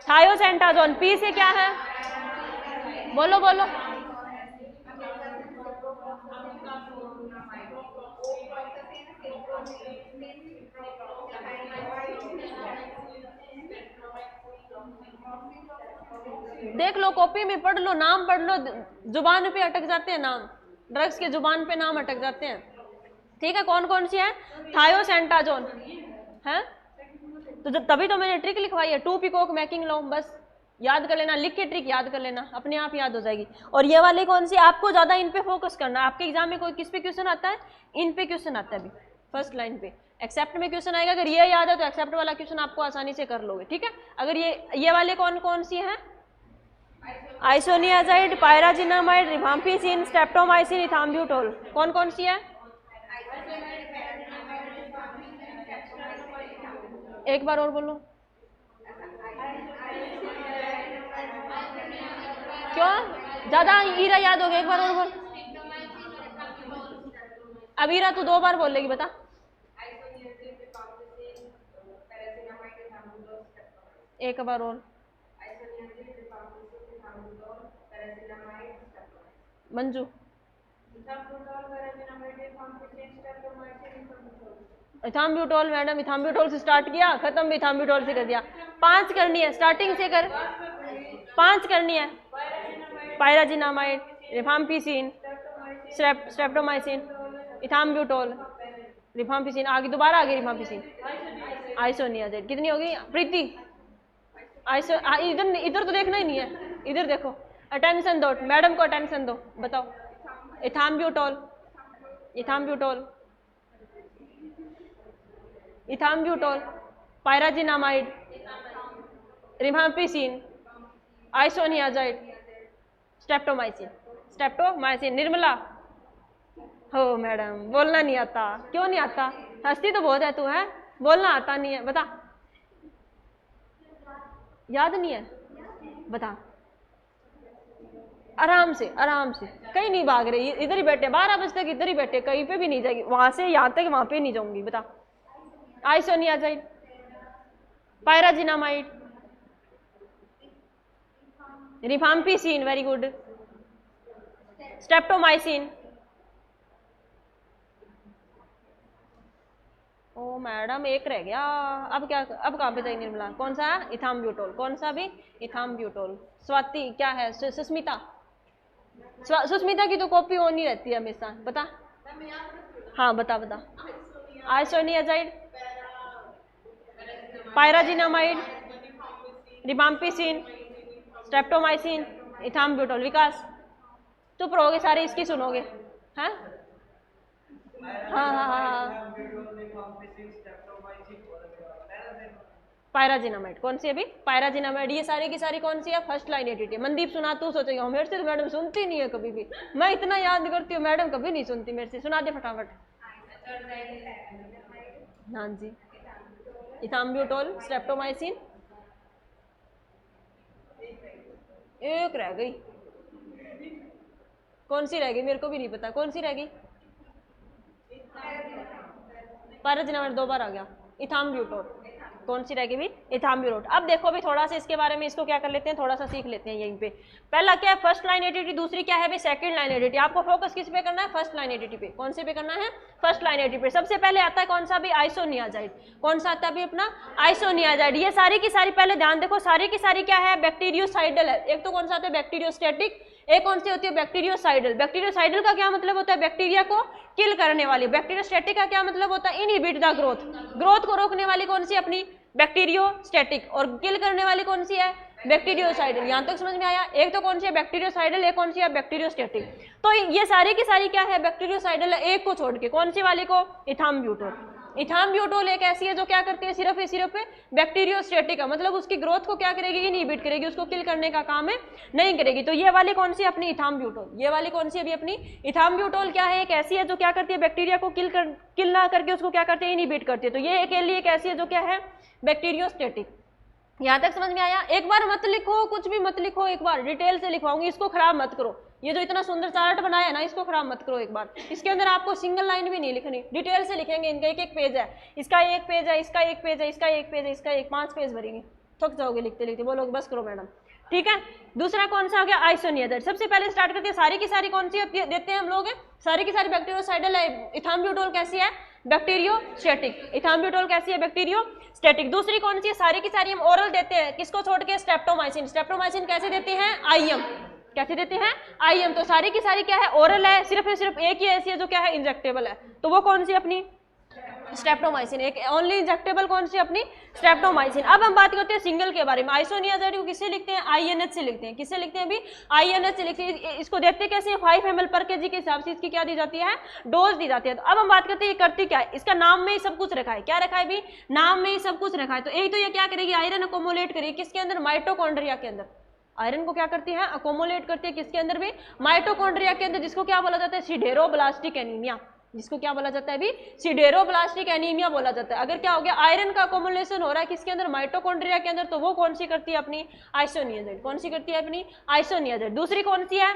थायोसेंटाजोन पी से क्या है बोलो बोलो, देख लो कॉपी में पढ़ लो, नाम पढ़ लो, जुबान पे अटक जाते हैं नाम, ड्रग्स के जुबान पे नाम अटक जाते हैं, ठीक है। कौन कौन सी है थायोसेंटाजोन है, तो तभी तो मैंने ट्रिक लिखवाई है, 2 पिकॉक मैकिंग लो, बस याद कर लेना, लिख के ट्रिक याद कर लेना, अपने आप याद हो जाएगी। और ये वाली कौन सी, आपको ज्यादा इन पे फोकस करना, आपके एग्जाम में कोई किस पे क्वेश्चन आता है इन पे क्वेश्चन आता है अभी फर्स्ट लाइन पे, एक्सेप्ट में क्वेश्चन आएगा, अगर ये याद है तो एक्सेप्ट वाला क्वेश्चन आपको आसानी से कर लोगे, ठीक है। अगर ये वाले कौन कौन सी है आइसोनियाजाइड, पायराजिनामाइड, रिफाम्पिसिन, स्ट्रेप्टोमाइसिन, इथाम्ब्यूटोल, कौन कौन सी है एक बार और बोलो, क्यों ज्यादा ईरा याद हो गया, एक बार और बोल, अब ईरा तू 2 बार बोलेगी बता, एक बार और मंजू, इथाम्ब्यूटोल मैडम, इथाम्ब्यूटोल से स्टार्ट किया खत्म भी इथाम्ब्यूटोल से कर दिया, 5 करनी है स्टार्टिंग से कर, 5 करनी है पायराजिनामाइड, रिफाम्पिसिन, स्ट्रेप्टोमाइसिन, इथाम्ब्यूटोल, रिफाम्पिसिन, आगे दोबारा आगे रिफाम्पिसिन, आइसोनियाजाइड, कितनी होगी प्रीति इधर इधर तो देखना ही नहीं है, इधर देखो, अटेंशन दो मैडम को, अटेंशन दो, बताओ ethambutol, ethambutol, ethambutol, pyrazinamide, rifampicin, isoniazid, streptomycin, streptomycin. Nirmala हो मैडम बोलना नहीं आता, क्यों नहीं आता, हंसती तो बहुत है तू, है बोलना आता नहीं है, बता याद नहीं है बता, आराम से कहीं नहीं भाग रही, इधर ही बैठे 12 बजे तक, इधर ही बैठे, कहीं पे भी नहीं जाएगी, वहां से यहाँ तक वहां पे नहीं जाऊंगी, बता isoniazid, pyrazinamide, rifampicin, very good, streptomycin, ओ मैडम एक रह गया, अब क्या, अब कहाँ पे जाएगी निर्मला, कौन सा इथाम्ब्यूटोल, कौन सा भी इथाम्ब्यूटोल। स्वाति क्या है, सुस्मिता, सुस्मिता की तो कॉपी ऑन ही रहती है हमेशा, बता हाँ बता बता, आइसोनियाजाइड, पायराजिनामाइड, रिफाम्पिसिन, स्ट्रेप्टोमाइसिन, इथाम्ब्यूटोल। विकास चुप रहोगे सारे, इसकी सुनोगे, हैं हाँ हाँ हाँ, पायराजिनामाइड। कौन सी अभी? पायराजिनामाइड। ये सारी की सारी कौन सी है? First line ATT. मनदीप सुना, तू सोचेगा मेरे से तो मैडम सुनती नहीं है कभी भी, मैं इतना याद करती हूँ मैडम कभी नहीं सुनती मेरे से। सुना दे फटाफट। हाँ जी, इथाम्ब्यूटोल, स्ट्रेप्टोमाइसिन, एक रह गई, कौन सी रह गई? मेरे को भी नहीं पता कौन सी रह गई। पायराजिनामाइड 2 बार आ गया। इथाम्ब्यूटोल, कौन सी रहेगी भी? इथाम्ब्यूटोल। अब देखो भी थोड़ा सा इसके बारे में, इसको क्या कर लेते हैं, थोड़ा सा सीख लेते हैं यहीं पे। पहला क्या है? First line ATT. दूसरी क्या है भी? Second line ATT. आपको फोकस किस पे करना है? फर्स्ट लाइन एटीटी पे। कौन से पे करना है? फर्स्ट लाइन एटीटी पे। सबसे पहले आता है कौन सा भी? आइसोनियाजाइड। कौन सा आता है भी? अपना आइसोनियाजाइड। ये सारी की सारी, पहले ध्यान देखो, सारी की सारी क्या है? बैक्टीरियोसाइडल है। एक तो कौन सा आता है? बैक्टीरियोस्टैटिक। एक कौन सी होती है? बैक्टीरियोसाइडल। बैक्टीरियोसाइडल का क्या मतलब होता है? बैक्टीरिया को किल करने वाली। बैक्टीरियोस्टैटिक का क्या मतलब होता है? Inhibit the growth. ग्रोथ को रोकने वाली कौन सी? अपनी बैक्टीरियोस्टैटिक। और किल करने वाली कौन सी है? बैक्टीरियोसाइडल। यहां तक समझ में आया? एक तो कौन सी है? बैक्टीरियोसाइडल। एक कौन सी है? बैक्टीरियोस्टैटिक। तो ये सारी की सारी क्या है? बैक्टीरियोसाइडल है, एक को छोड़ के। कौन सी वाली को? इथाम्ब्यूटोल। इथाम्ब्यूटोल एक ऐसी है जो क्या करती है? सिर्फ बैक्टीरियोस्टैटिक है, मतलब उसकी ग्रोथ को क्या करेगी? इनहिबिट करेगी, उसको किल करने का काम है नहीं करेगी। तो ये वाली कौन सी? अपनी इथाम्ब्यूटोल। ये वाली कौन सी? अभी अपनी इथाम्ब्यूटोल क्या है? एक ऐसी है जो क्या करती है? बैक्टीरिया को किल ना करके उसको क्या करती है? इनहिबिट करती है। तो ये एक ऐसी है जो क्या है? बैक्टीरियोस्टैटिक। यहां तक समझ में आया? एक बार मत लिखो, कुछ भी मत लिखो, एक बार डिटेल से लिखवाऊंगी, इसको खराब मत करो। ये जो इतना सुंदर चार्ट बनाया है ना, इसको खराब मत करो एक बार। इसके अंदर आपको सिंगल लाइन भी नहीं लिखनी, डिटेल से लिखेंगे। इनका एक पेज है, इसका एक पेज है, इसका एक पेज है, इसका एक पेज है, इसका एक, 5 पेज भरेंगे, थक जाओगे लिखते लिखते, बोलोगे बस करो मैडम। ठीक है, दूसरा कौन सा हो गया? आइसोनियाजाइड। सबसे पहले स्टार्ट करते हैं, सारी की सारी कौन सी देते हैं हम लोग? सारी की सारी बैक्टीरियोसाइडल है। इथाम्ब्यूटोल कैसी है? बैक्टीरियोस्टैटिक। इथाम्ब्यूटोल कैसी है? बैक्टीरियोस्टैटिक। दूसरी कौन सी है? सारी की सारी हम ओरल देते हैं, किसको छोड़ के? स्ट्रेप्टोमाइसिन। स्ट्रेप्टोमाइसिन कैसे देते हैं? आईएम। कैसे देते हैं? आईएम। तो सारी की सारी क्या है? ओरल है। सिर्फ एक ही ऐसी है जो क्या है? इंजेक्टेबल है। तो वो कौन सी? अपनी स्ट्रेप्टोमाइसिन। एक ओनली इंजेक्टेबल कौन सी? अपनी स्ट्रेप्टोमाइसिन। अब हम बात करते हैं सिंगल के बारे में। आइसोनियाजाइड को किससे लिखते हैं? आईएनएच से लिखते हैं। किससे लिखते हैं अभी? आईएनएच से लिखते हैं। इसको देखते कैसे? 5 ml पर केजी के हिसाब से इसकी क्या दी जाती है? डोज दी जाती है। तो अब हम बात करते हैं ये करती क्या है? इसका नाम में ही सब कुछ रखा है। क्या रखा है भी? नाम में ही सब कुछ रखा है। तो एक तो ये क्या करेगी? आयरन अकोमोलेट करेगी किसके अंदर? माइटोकॉन्ड्रिया के अंदर। आयरन को क्या करती है? अकोमोलेट करती है किसके अंदर भी? माइटोकॉन्ड्रिया के अंदर, जिसको क्या बोला जाता है? सिडेरोब्लास्टिक एनीमिया। जिसको क्या बोला जाता है भी? सिडेरोब्लास्टिक एनीमिया बोला जाता है। अगर क्या हो गया? आयरन का अकोमुलेशन हो रहा है किसके अंदर? माइटोकॉन्ड्रिया के अंदर। तो वो कौन सी करती है? अपनी आइसोनियाजाइड। कौन सी करती है? अपनी आइसोनियाजाइड। दूसरी कौन सी है?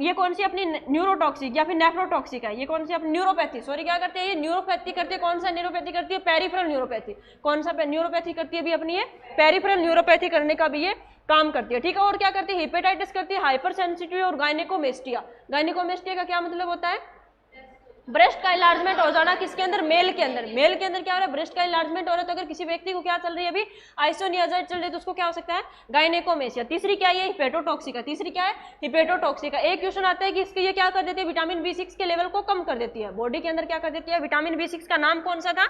ये कौन सी? अपनी न्यूरोटॉक्सिक या फिर नेफ्रोटॉक्सिक है। ये कौन सी? अपनी न्यूरोपैथी। सॉरी, क्या करती है? ये न्यूरोपैथी करती है। कौन सा न्यूरोपैथी करती है? Peripheral neuropathy. कौन सा न्यूरोपैथी करती है भी? अपनी ये पेरिफेरल न्यूरोपैथी करने का भी ये काम करती है। ठीक है, और क्या करती है? हेपेटाइटिस करती है, हाइपर सेंसिटिव और गायनेकोमेस्टिया। गायनेकोमेस्टिया का क्या मतलब होता है? ब्रेस्ट का इलार्जमेंट हो जाना किसके अंदर? मेल के अंदर। मेल के अंदर क्या हो रहा है? ब्रेस्ट का इलार्जमेंट हो रहा है। तो अगर किसी व्यक्ति को क्या चल रही है अभी? आइसोनियाजाइड चल रही है, तो उसको क्या हो सकता है? गायनेकोमेस्टिया। तीसरी क्या है? हिपेटोटॉक्सिका। तीसरी क्या है? हिपेटोटॉक्सिका। एक क्वेश्चन आता है कि इसके ये क्या कर देती है? विटामिन B6 के लेवल को कम कर देती है। बॉडी के अंदर क्या कर देती है? विटामिन B6 का नाम कौन सा था?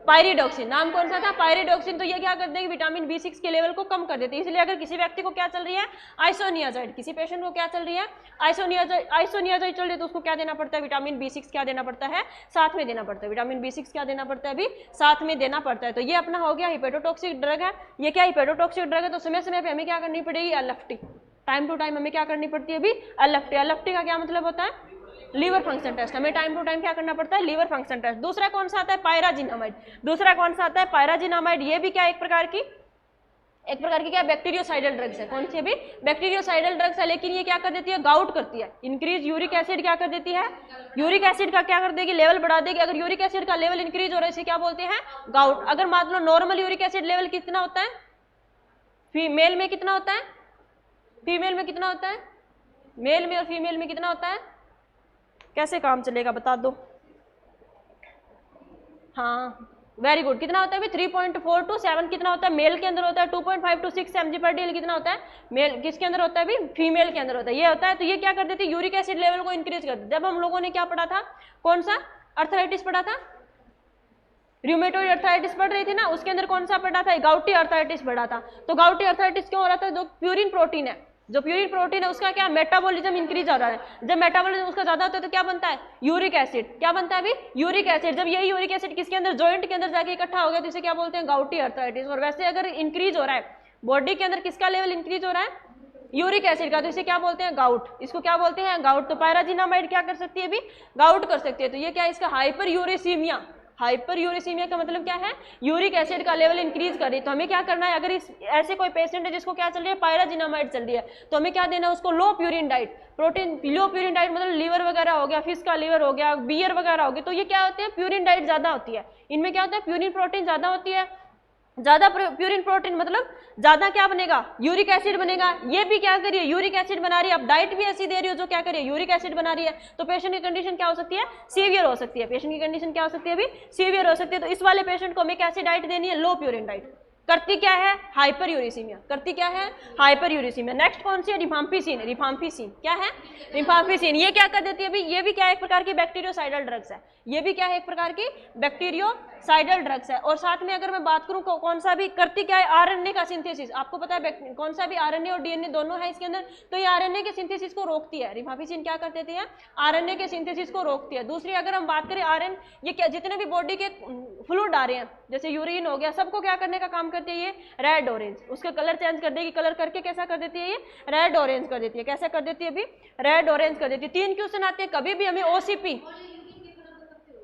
पायरिडॉक्सिन। नाम कौन सा था? पायरिडॉक्सिन। तो ये क्या कर देगी? विटामिन B6 के लेवल को कम कर देती है। इसलिए अगर किसी व्यक्ति को क्या चल रही है? आइसोनियाजाइड। किसी पेशेंट को क्या चल रही है? आइसोनियाजाइड चल रही है, तो उसको क्या देना पड़ता है? विटामिन B6 क्या देना पड़ता है? साथ में देना पड़ता है। विटामिन B6 क्या देना पड़ता है? अभी साथ में देना पड़ता है। तो ये अपना हो गया हिपेटोटॉक्सिक ड्रग है। ये क्या हिपेटोटॉक्सिक ड्रग है? तो समय समय पे हमें क्या करनी पड़ेगी? एलएफटी। टाइम टू टाइम हमें क्या करनी पड़ती है? अभी एलएफटी। एलएफटी का क्या मतलब होता है? Liver function test. हमें टाइम टू टाइम क्या करना पड़ता है? Liver function test. दूसरा कौन सा आता है? पायराजिनामाइड। दूसरा कौन सा आता है? पायराजिनामाइड। ये भी क्या एक प्रकार की क्या बैक्टीरियोसाइडल ड्रग्स है। कौन सी भी? बैक्टीरियोसाइडल ड्रग्स है। लेकिन ये क्या कर देती है? गाउट करती है। इंक्रीज यूरिक एसिड क्या कर देती है? यूरिक एसिड का क्या कर देगी? लेवल बढ़ा देगी। अगर यूरिक एसिड का लेवल इंक्रीज हो रहा है, इसे क्या बोलते हैं? गाउट। अगर मान लो नॉर्मल यूरिक एसिड लेवल कितना होता है? फीमेल में कितना होता है? फीमेल में कितना होता है? मेल में और फीमेल में कितना होता है? कैसे काम चलेगा बता दो। हाँ, वेरी गुड। कितना होता है? 3.4 to 7 कितना होता है? मेल के अंदर होता है। 2.5 to 6 mg/dl कितना होता है? मेल। किसके अंदर होता है भी? फीमेल के अंदर होता है। ये होता है। तो ये क्या कर देती है? यूरिक एसिड लेवल को इंक्रीज कर देती है। जब हम लोगों ने क्या पढ़ा था? कौन सा? अर्थराइटिस पढ़ा था, रूमेटोइड अर्थराइटिस पढ़ रही थी ना, उसके अंदर कौन सा पढ़ा था? गाउटी अर्थराइटिस पढ़ा था। तो गाउटी अर्थराइटिस क्यों हो रहा था? जो प्यूरिन प्रोटीन है, जो प्यूरिन प्रोटीन है उसका क्या मेटाबॉलिज्म इंक्रीज हो रहा है, जब मेटाबॉलिज्म उसका ज्यादा होता है तो क्या बनता है यूरिक एसिड, क्या बनता है अभी यूरिक एसिड। जब यही यूरिक एसिड किसके अंदर जॉइंट के अंदर जाके इकट्ठा हो गया तो इसे क्या बोलते हैं गाउटी अर्थराइटिस। और वैसे अगर इंक्रीज हो रहा है बॉडी के अंदर किसका लेवल इंक्रीज हो रहा है यूरिक एसिड का, तो इसे क्या बोलते हैं गाउट, इसको क्या बोलते हैं गाउट। तो पायराजिनामाइड क्या कर सकती है अभी गाउट कर सकती है। तो ये क्या है इसका हाइपर यूरेसीमिया, हाइपर यूरेसीमिया का मतलब क्या है यूरिक एसिड का लेवल इंक्रीज कर रही है। तो हमें क्या करना है, अगर इस ऐसे कोई पेशेंट है जिसको क्या चल रही है पायराजिनामाइड चल रही है, तो हमें क्या देना है उसको लो प्यूरिन डाइट, प्रोटीन लो प्यूरिन डाइट मतलब लीवर वगैरह हो गया, फिश का लीवर हो गया, बियर वगैरह हो गया, तो ये क्या होते हैं प्यूरिन डाइट ज्यादा होती है, इनमें क्या होता है प्यूरिन प्रोटीन ज्यादा होती है। ज्यादा प्यूरिन प्रोटीन मतलब ज्यादा क्या बनेगा यूरिक एसिड बनेगा। ये भी क्या करिए यूरिक एसिड बना रही है, अब डाइट भी ऐसी दे रही हो जो क्या करिए यूरिक एसिड बना रही है, तो पेशेंट की कंडीशन क्या हो सकती है सीवियर हो सकती है, पेशेंट की कंडीशन क्या हो सकती है अभी सीवियर हो सकती है। तो इस वाले पेशेंट को हमें कैसी डाइट देनी है लो प्यूरिन डाइट, करती क्या है हाइपर यूरेसीमिया, करती क्या है हाइपर यूरेसीमिया। नेक्स्ट कौन सी है रिफाम्पिसिन, रिफाम्पिसिन क्या है रिफाम्पिसिन, ये क्या कर देती है अभी, ये भी क्या है एक प्रकार की बैक्टीरियोसाइडल ड्रग्स है, ये भी क्या है एक प्रकार की बैक्टीरियोसाइडल ड्रग्स है। और साथ में अगर मैं बात करूं कौन सा भी करती क्या है आरएनए का सिंथेसिस, आपको पता है कौन सा भी आरएनए और डीएनए दोनों है इसके अंदर, तो ये आरएनए के सिंथेसिस को रोकती है, रिफाम्पिसिन क्या कर देती है आरएनए के सिंथेसिस को रोकती है। दूसरी अगर हम बात करें आरएन, ये क्या जितने भी बॉडी के फ्लूइड आ रहे हैं जैसे यूरिन हो गया सबको क्या करने का काम करती है ये रेड ऑरेंज, उसका कलर चेंज कर देगी, कलर करके कैसा कर देती है ये रेड ऑरेंज कर देती है, कैसा कर देती है अभी रेड ऑरेंज कर देती है। 3 क्वेश्चन आते हैं कभी भी हमें ओसीपी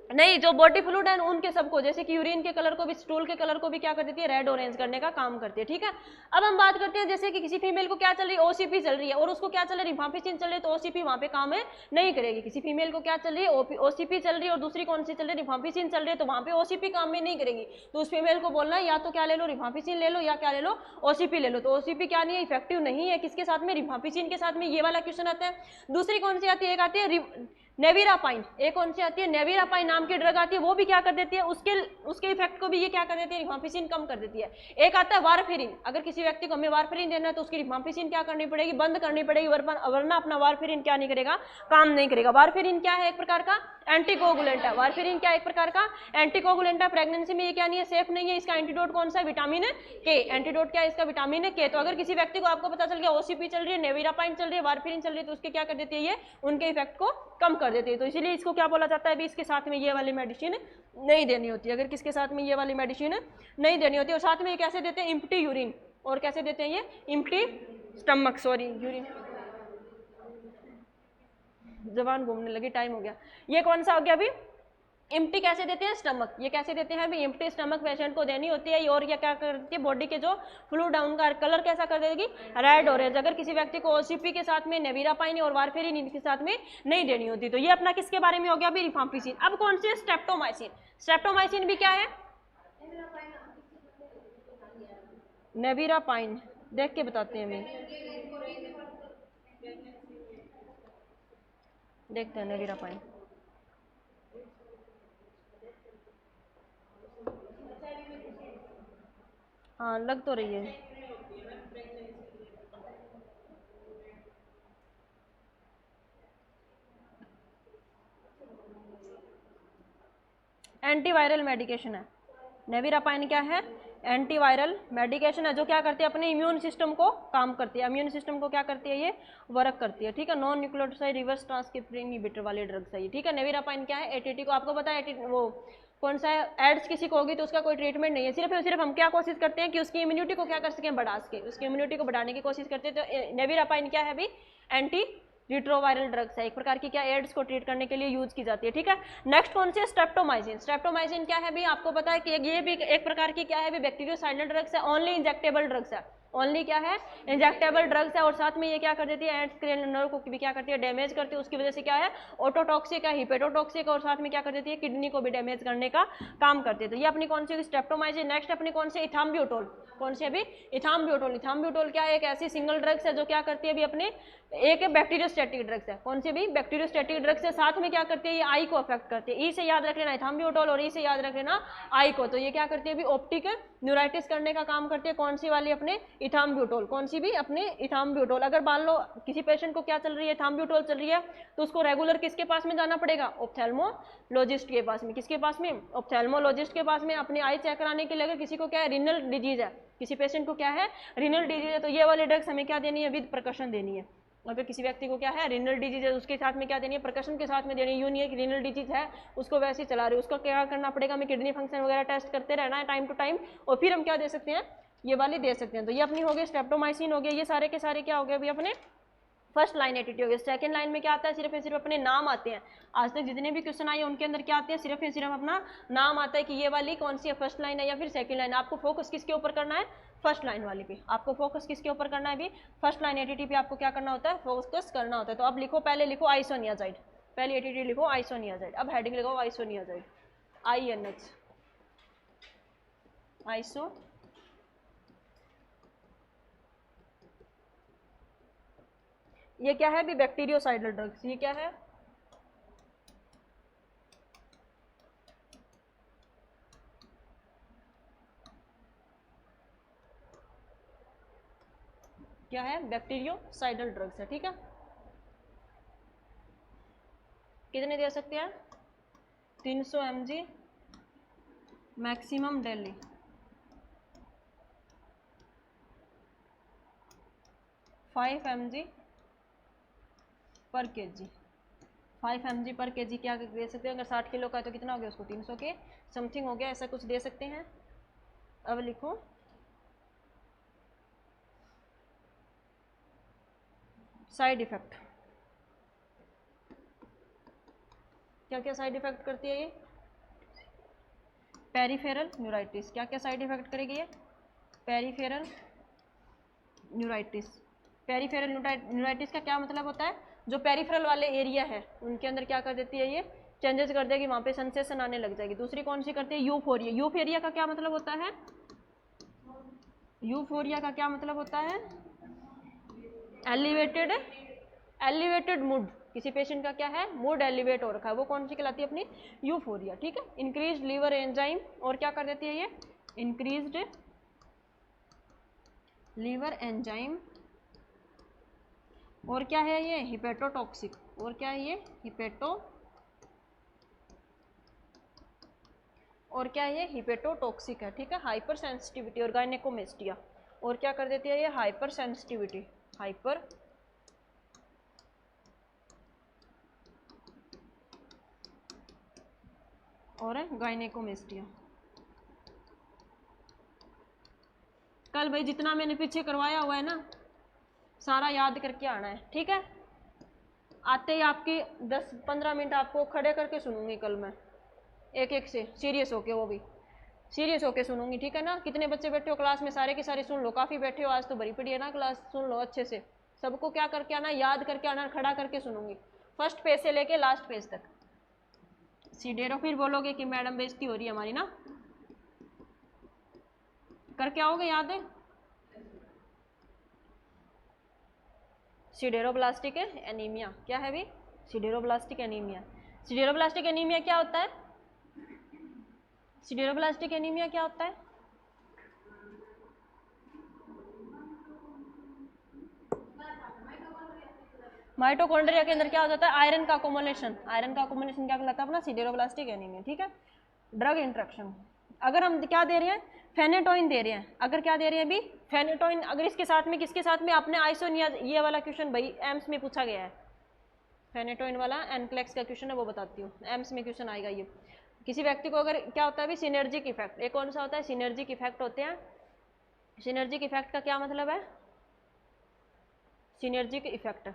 नहीं, जो बॉडी फ्लूइड है उनके सबको जैसे कि यूरिन के कलर को भी स्टूल के कलर को भी क्या कर देती है रेड ऑरेंज करने का काम करती है, ठीक है। अब हम बात करते हैं जैसे कि किसी फीमेल को क्या चल रही है ओसीपी चल रही है और उसको क्या चल रही है रिफाम्पिसिन चल रही है, तो ओसीपी वहां पे काम है नहीं करेगी। किसी फीमेल को क्या चल रही है ओसीपी चल रही है और दूसरी कौन सी चल रही है रिफाम्पिसिन चल रही है, तो वहां पे ओसीपी काम में नहीं करेगी, तो उस फीमेल को बोलना है या तो क्या ले लो रिफाम्पिसिन ले लो या क्या ले लो ओसीपी ले लो। तो ओसीपी क्या नहीं है इफेक्टिव नहीं है किसके साथ में रिफाम्पिसिन के साथ में, ये वाला क्वेश्चन आता है। दूसरी कौन सी आती है, एक आती है नेविरापाइन, एक कौन सी आती है नेविरापाइन नाम की ड्रग आती है, वो भी क्या कर देती है उसके इफेक्ट को भी ये क्या कर देती है रिफाम्पिसिन कम कर देती है। एक आता है वारफेरिन, अगर किसी व्यक्ति को हमें वारफेरिन देना है तो उसकी रिफाम्पिसिन क्या करनी पड़ेगी बंद करनी पड़ेगी, वरना अपना वारफेरिन क्या नहीं करेगा काम नहीं करेगा। वारफेरिन क्या है एक प्रकार का एंटीकोगुलेंट है, वारफेरिन क्या एक प्रकार का एंटीकोगुलेंट है, प्रेगनेंसी में ये क्या नहीं है सेफ नहीं है। इसका एंटीडोट कौन सा है विटामिन के, एंटीडोट क्या है इसका विटामिन के। तो अगर किसी व्यक्ति को आपको पता चल गया ओसीपी चल रही है नेविरापाइन चल रही है वारफेरिन चल रही है तो उसके क्या कर देती है ये उनके इफेक्ट को कम कर देती है। तो इसीलिए इसको क्या बोला जाता है अभी इसके साथ में ये वाली मेडिसिन नहीं देनी होती है, अगर किसके साथ में ये वाली मेडिसिन नहीं देनी होती है। और साथ में ये कैसे देते हैं इम्प्टी यूरिन, और कैसे देते हैं ये इम्प्टी स्टमक सॉरी यूरिन, जबान घूमने लगी टाइम हो गया। ये कौन सा हो गया अभी इम्प्टी कैसे देते हैं स्टमक, ये कैसे देते हैं अभी इम्प्टी स्टमक पेशेंट को देनी होती है। और ये क्या करती है बॉडी के जो फ्लूइड है उनका कलर कैसा कर देगी रेड ऑरेंज। अगर किसी व्यक्ति को ओसीपी के साथ में नेविरापाइन और वारफेरिन इनके साथ में नहीं देनी होती। तो ये अपना किसके बारे में हो गया अभी रिफाम्पिसिन। अब कौन सी स्ट्रेप्टोमाइसिन, स्ट्रेप्टोमाइसिन भी क्या है नेविरापाइन, देख के बताते हैं हमें, देखते हैं नेविरापाइन हाँ लग तो रही है। एंटीवायरल मेडिकेशन है नेविरापाइन, क्या है एंटीवायरल मेडिकेशन है जो क्या करती है अपने इम्यून सिस्टम को काम करती है, इम्यून सिस्टम को क्या करती है ये वर्क करती है, ठीक है। Non nucleotide reverse transcription inhibitor वाली ड्रग्स है ये, ठीक है। नेविरापाइन क्या है एटीटी को आपको पता है वो कौन सा है एड्स किसी को होगी तो उसका कोई ट्रीटमेंट नहीं है, सिर्फ हम क्या कोशिश करते हैं कि उसकी इम्यूनिटी को क्या कर सकें बढ़ा सके, उसकी इम्यूनिटी को बढ़ाने की कोशिश करते हैं। तो नेविरापाइन क्या है अभी एंटी रिट्रोवायरल ड्रग्स है, एक प्रकार की क्या एड्स को ट्रीट करने के लिए यूज की जाती है, ठीक है। नेक्स्ट कौन सी है स्ट्रेप्टोमाइसिन, स्ट्रेप्टोमाइसिन क्या है भी आपको पता है कि ये भी एक प्रकार की क्या है भी बैक्टीरियोसाइडल ड्रग्स है, ओनली इंजेक्टेबल ड्रग्स है, ओनली क्या है इंजेक्टेबल ड्रग्स है। और साथ में ये क्या कर देती है एंड्स क्रेनियल नर्व को भी क्या करती है डैमेज करती है, उसकी वजह से क्या है ऑटोटॉक्सिक है हिपेटोटॉक्सिक, और साथ में क्या कर देती है किडनी को भी डैमेज करने का काम करती है। तो ये अपनी कौन सी स्ट्रेप्टोमाइसिन। नेक्स्ट अपनी कौन सी इथाम्ब्यूटोल, कौन सी अभी इथाम्ब्यूटोल। इथाम्ब्यूटोल क्या है एक ऐसी सिंगल ड्रग्स है जो क्या करती है अभी अपने एक बैक्टीरियोस्टैटिक ड्रग्स है, कौन सी भी बैक्टीरियोस्टैटिक ड्रग्स है। साथ में क्या करती है ये आई को अफेक्ट करती है, ई से याद रख लेना इथाम्ब्यूटोल और ई से याद रख लेना आई को। तो ये क्या करती है अभी ऑप्टिक न्यूराइटिस करने का काम करती है, कौन सी वाली अपने इथाम्ब्यूटोल, कौन सी भी अपने इथाम्ब्यूटोल। अगर मान लो किसी पेशेंट को क्या चल रही है इथाम्ब्यूटोल चल रही है तो उसको रेगुलर किसके पास में जाना पड़ेगा ऑप्थेल्मोलॉजिस्ट के पास में, किसके पास में ऑप्थेल्मोलॉजिस्ट के पास में अपनी आई चेक कराने के लिए। अगर किसी को क्या है रिनल डिजीज है किसी पेशेंट को क्या है रीनल डिजीज है तो ये वाली ड्रग्स हमें क्या देनी है विद प्रकशन देनी है। अगर किसी व्यक्ति को क्या है रीनल डिजीज है उसके साथ में क्या देनी है प्रकशन के साथ में देनी है। यूँ नहीं है कि रीनल डिजीज है उसको वैसे ही चला रहे उसको क्या करना पड़ेगा हमें किडनी फंक्शन वगैरह टेस्ट करते रहना है टाइम टू टाइम और फिर हम क्या दे सकते हैं ये वाली दे सकते हैं। तो ये अपनी हो गई स्ट्रेप्टोमाइसिन हो गया। ये सारे के सारे क्या हो गए अभी अपने फर्स्ट लाइन एटीटी हो गया। सेकंड लाइन में क्या आता है सिर्फ और सिर्फ अपने नाम आते हैं। आज तक जितने भी क्वेश्चन आए उनके अंदर क्या आते हैं सिर्फ और सिर्फ अपना नाम आता है कि ये वाली कौन सी है फर्स्ट लाइन है या फिर सेकंड लाइन। आपको फोकस किसके ऊपर करना है फर्स्ट लाइन वाली पे। आपको फोकस किसके ऊपर करना है अभी फर्स्ट लाइन एटीटी पे आपको क्या करना होता है फोकस करना होता है। तो अब लिखो पहले लिखो आइसोनियाजाइड पहले एटीटी लिखो आइसोनियाजाइड। अब हेडिंग लिखो आइसोनियाजाइड INH आइसो ये क्या है भी बैक्टीरियोसाइडल ड्रग्स। ये क्या है क्या है बैक्टीरियोसाइडल ड्रग्स है। ठीक है कितने दे सकते हैं 300 mg maximum daily. Five mg पर केजी 5 mg पर केजी क्या दे सकते हैं। अगर 60 किलो का है तो कितना हो गया उसको 300 के समथिंग हो गया ऐसा कुछ दे सकते हैं। अब लिखो साइड इफेक्ट क्या क्या साइड इफेक्ट करती है ये पेरिफेरल न्यूराइटिस। क्या क्या साइड इफेक्ट करेगी ये पेरिफेरल न्यूराइटिस। पेरिफेरल न्यूराइटिस का क्या मतलब होता है जो पेरिफेरल वाले एरिया है उनके अंदर क्या कर देती है ये चेंजेस कर देगी वहाँ पे सेंसेशन आने लग जाएगी। दूसरी कौन सी करती है यूफोरिया। यूफोरिया का क्या मतलब होता है यूफोरिया का क्या मतलब होता है एलिवेटेड मूड। किसी पेशेंट का क्या है मूड एलिवेट हो रखा है वो कौन सी कहलाती है अपनी यूफोरिया। ठीक है इंक्रीज लीवर एंजाइम और क्या कर देती है ये इंक्रीज्ड लीवर एंजाइम और क्या है ये हिपेटोटॉक्सिक और क्या है ये हिपेटोटॉक्सिक है। ठीक है हाइपर सेंसिटिविटी और गायनेकोमेस्टिया और क्या कर देती है ये हाइपर सेंसिटिविटी हाइपर और गायनेकोमेस्टिया। कल भाई जितना मैंने पीछे करवाया हुआ है ना सारा याद करके आना है। ठीक है आते ही आपकी 10-15 मिनट आपको खड़े करके सुनूंगी कल मैं एक एक से सीरियस होके वो भी सीरियस होके सुनूंगी। ठीक है ना कितने बच्चे बैठे हो क्लास में सारे के सारे सुन लो। काफ़ी बैठे हो आज तो भरी पड़ी है ना क्लास सुन लो अच्छे से। सबको क्या करके आना याद करके आना खड़ा करके सुनूंगी फर्स्ट पेज से लेके लास्ट पेज तक। सीडेरो फिर बोलोगे कि मैडम बेइज्जती हो रही है हमारी ना करके आओगे याद है सिडेरोब्लास्टिक एनीमिया। क्या है भी सिडेरोब्लास्टिक एनीमिया। सिडेरोब्लास्टिक एनीमिया क्या होता है सिडेरोब्लास्टिक एनीमिया क्या होता है माइटोकॉन्ड्रिया के अंदर क्या हो जाता है आयरन का अकोमोलेशन क्या कहलाता है अपना सिडेरोब्लास्टिक एनीमिया। ठीक है ड्रग इंट्रैक्शन अगर हम क्या दे रहे हैं फेनेटोइन दे रहे हैं। अगर क्या दे रहे हैं अभी फेनेटोइन अगर इसके साथ में किसके साथ में आपने आइसोनिया ये वाला क्वेश्चन भाई एम्स में पूछा गया है फेनेटोइन वाला एनक्लेक्स का क्वेश्चन है वो बताती हूँ एम्स में क्वेश्चन आएगा ये। किसी व्यक्ति को अगर क्या होता है अभी सिनर्जिक इफेक्ट एक कौन सा होता है सिनर्जिक इफेक्ट होते हैं। सिनर्जिक इफेक्ट का क्या मतलब है सिनर्जिक इफेक्ट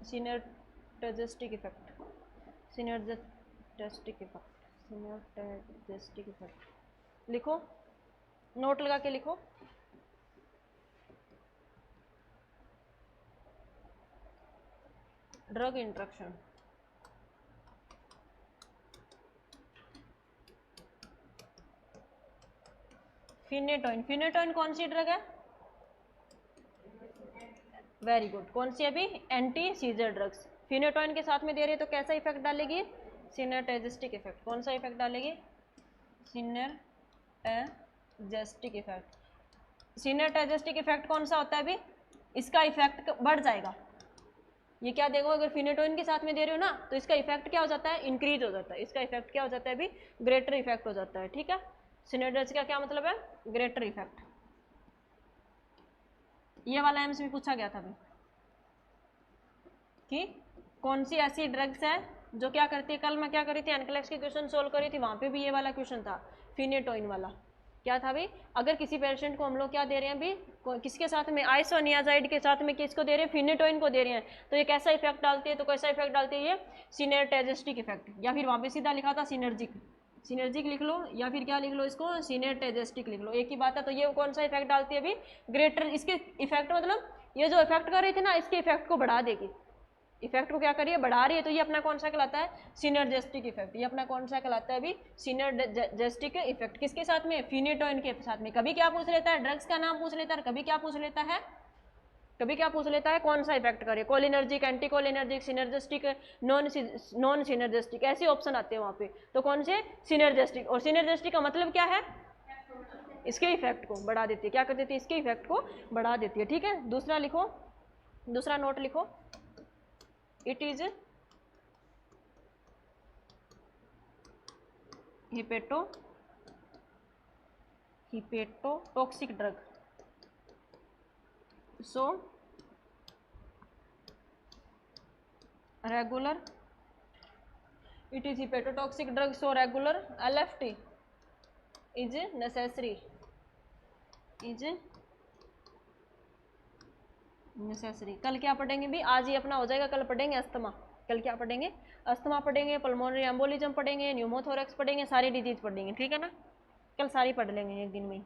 सिनर्जिस्टिक इफेक्ट लिखो नोट लगा के लिखो ड्रग इंट्रैक्शन फिनेटोइन कौन सी ड्रग है वेरी गुड कौन सी अभी एंटी सीजर ड्रग्स। फिनेटोइन के साथ में दे रहे तो कैसा इफेक्ट डालेगी सिनर्जेस्टिक इफेक्ट। कौन सा इफेक्ट डालेगी सिनर्जेस्टिक इफेक्ट। सिनर्जेस्टिक इफेक्ट कौन सा होता है अभी इसका इफेक्ट बढ़ जाएगा ये क्या देगा, अगर फिनेटोइन के साथ में दे रहे हो ना तो इसका इफेक्ट क्या हो जाता है, इंक्रीज हो जाता है, इसका इफेक्ट क्या हो जाता है अभी, ग्रेटर इफेक्ट हो जाता है, ठीक है। सिनर्जी का क्या मतलब है, ग्रेटर इफेक्ट। ये वाला एम्स भी पूछा गया था अभी कि कौन सी ऐसी ड्रग्स है जो क्या करती है, कल मैं क्या करी थी, एनक्लेक्स की क्वेश्चन सोल्व करी थी, वहां पे भी ये वाला क्वेश्चन था, फिनेटोइन वाला। क्या था भाई, अगर किसी पेशेंट को हम लोग क्या दे रहे हैं अभी, किसके साथ में, आइसोनियाजाइड के साथ में किसको दे रहे हैं, फिनेटोइन को दे रहे हैं, तो ये कैसा इफेक्ट डालती है, तो कैसा इफेक्ट डालती है ये, सिनेर्टेजिस्टिक इफेक्ट, या फिर वहां पे सीधा लिखा था सिनर्जिक, सिनर्जिक लिख लो या फिर क्या लिख लो इसको, सिनेर्टेजिस्टिक लिख लो, एक ही बात है। तो ये कौन सा इफेक्ट डालती है अभी, ग्रेटर, इसके इफेक्ट मतलब ये जो इफेक्ट कर रही थी ना, इसके इफेक्ट को बढ़ा देगी, इफेक्ट को क्या करिए, बढ़ा रही है, तो ये अपना कौन सा कहलाता है, सिनर्जेस्टिक इफेक्ट। ये अपना कौन सा कहलाता है अभी, सिनर्जेस्टिक इफेक्ट, किसके साथ में, फिनेटोइन के साथ में। कभी क्या पूछ लेता है, ड्रग्स का नाम पूछ लेता है, कभी क्या पूछ लेता है, कभी क्या पूछ लेता है, कौन सा इफेक्ट करे, cholinergic, anti cholinergic, synergistic, non synergistic, ऐसे ऑप्शन आते हैं वहाँ पे। तो कौन से, सिनर्जेस्टिक, और सिनर्जेस्टिक का मतलब क्या है, इसके इफेक्ट को बढ़ा देती है, क्या कर देती है, इसके इफेक्ट को बढ़ा देती है, ठीक है। दूसरा लिखो, दूसरा नोट लिखो, it is hepatotoxic drug, so regular, it is hepatotoxic drug, so regular LFT is necessary, is necessary. कल क्या पढ़ेंगे भी, आज ही अपना हो जाएगा, कल पढ़ेंगे अस्थमा, कल क्या पढ़ेंगे, अस्थमा पढ़ेंगे, पल्मोनरी एम्बोलिज्म पढ़ेंगे, न्यूमोथोरेक्स पढ़ेंगे, सारी डिजीज पढ़ेंगे, ठीक है ना, कल सारी पढ़ लेंगे एक दिन में।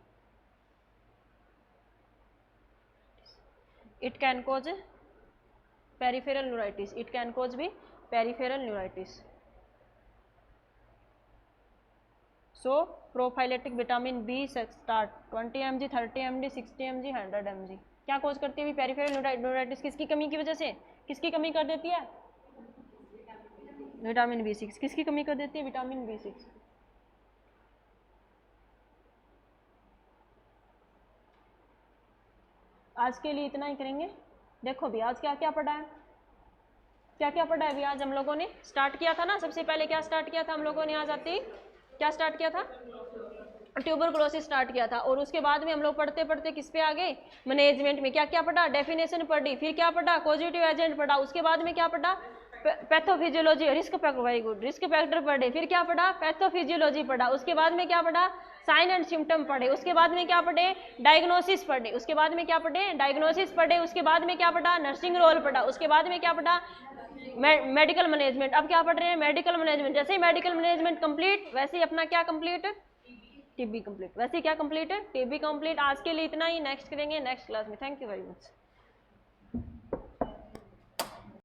It can cause peripheral neuritis, it can cause भी peripheral neuritis, so prophylactic vitamin B start 20 mg, 30 mg, 60 mg, 100 mg। क्या कोज करती है पेरिफेरल न्यूराइटिस, किसकी कमी की वजह से, किसकी कमी कर देती है, विटामिन B6, किसकी कमी कर देती है, विटामिन B6। आज के लिए इतना ही करेंगे। देखो भी आज क्या क्या पढ़ा है, क्या क्या पढ़ा है अभी, आज हम लोगों ने स्टार्ट किया था ना, सबसे पहले क्या स्टार्ट किया था हम लोगों ने, आज आती क्या स्टार्ट किया था, ट्यूबरकुलोसिस स्टार्ट किया था, और उसके बाद में हम लोग पढ़ते पढ़ते किस पे आ गए, मैनेजमेंट में क्या क्या पढ़ा, डेफिनेशन पढ़ी, फिर क्या पढ़ा, पॉजिटिव एजेंट पढ़ा, उसके बाद में क्या पढ़ा, pathophysiology, risk factor, very good, risk factor पढ़े, फिर क्या पढ़ा, पैथोफिजियोलॉजी पढ़ा, उसके बाद में क्या पढ़ा, साइन एंड सिम्टम पढ़े, उसके बाद में क्या पढ़े, डायग्नोसिस पढ़े, उसके बाद में क्या पढ़े, डायग्नोसिस पढ़े, उसके बाद में क्या पढ़ा, नर्सिंग रोल पढ़ा, उसके बाद में क्या पढ़ा, मेडिकल मैनेजमेंट। अब क्या पढ़ रहे हैं, मेडिकल मैनेजमेंट। जैसे ही मेडिकल मैनेजमेंट कंप्लीट, वैसे ही अपना क्या कंप्लीट, टीबी कंप्लीट, वैसे क्या कंप्लीट है, टीबी कंप्लीट। आज के लिए इतना ही, नेक्स्ट करेंगे नेक्स्ट क्लास में। Thank you very much.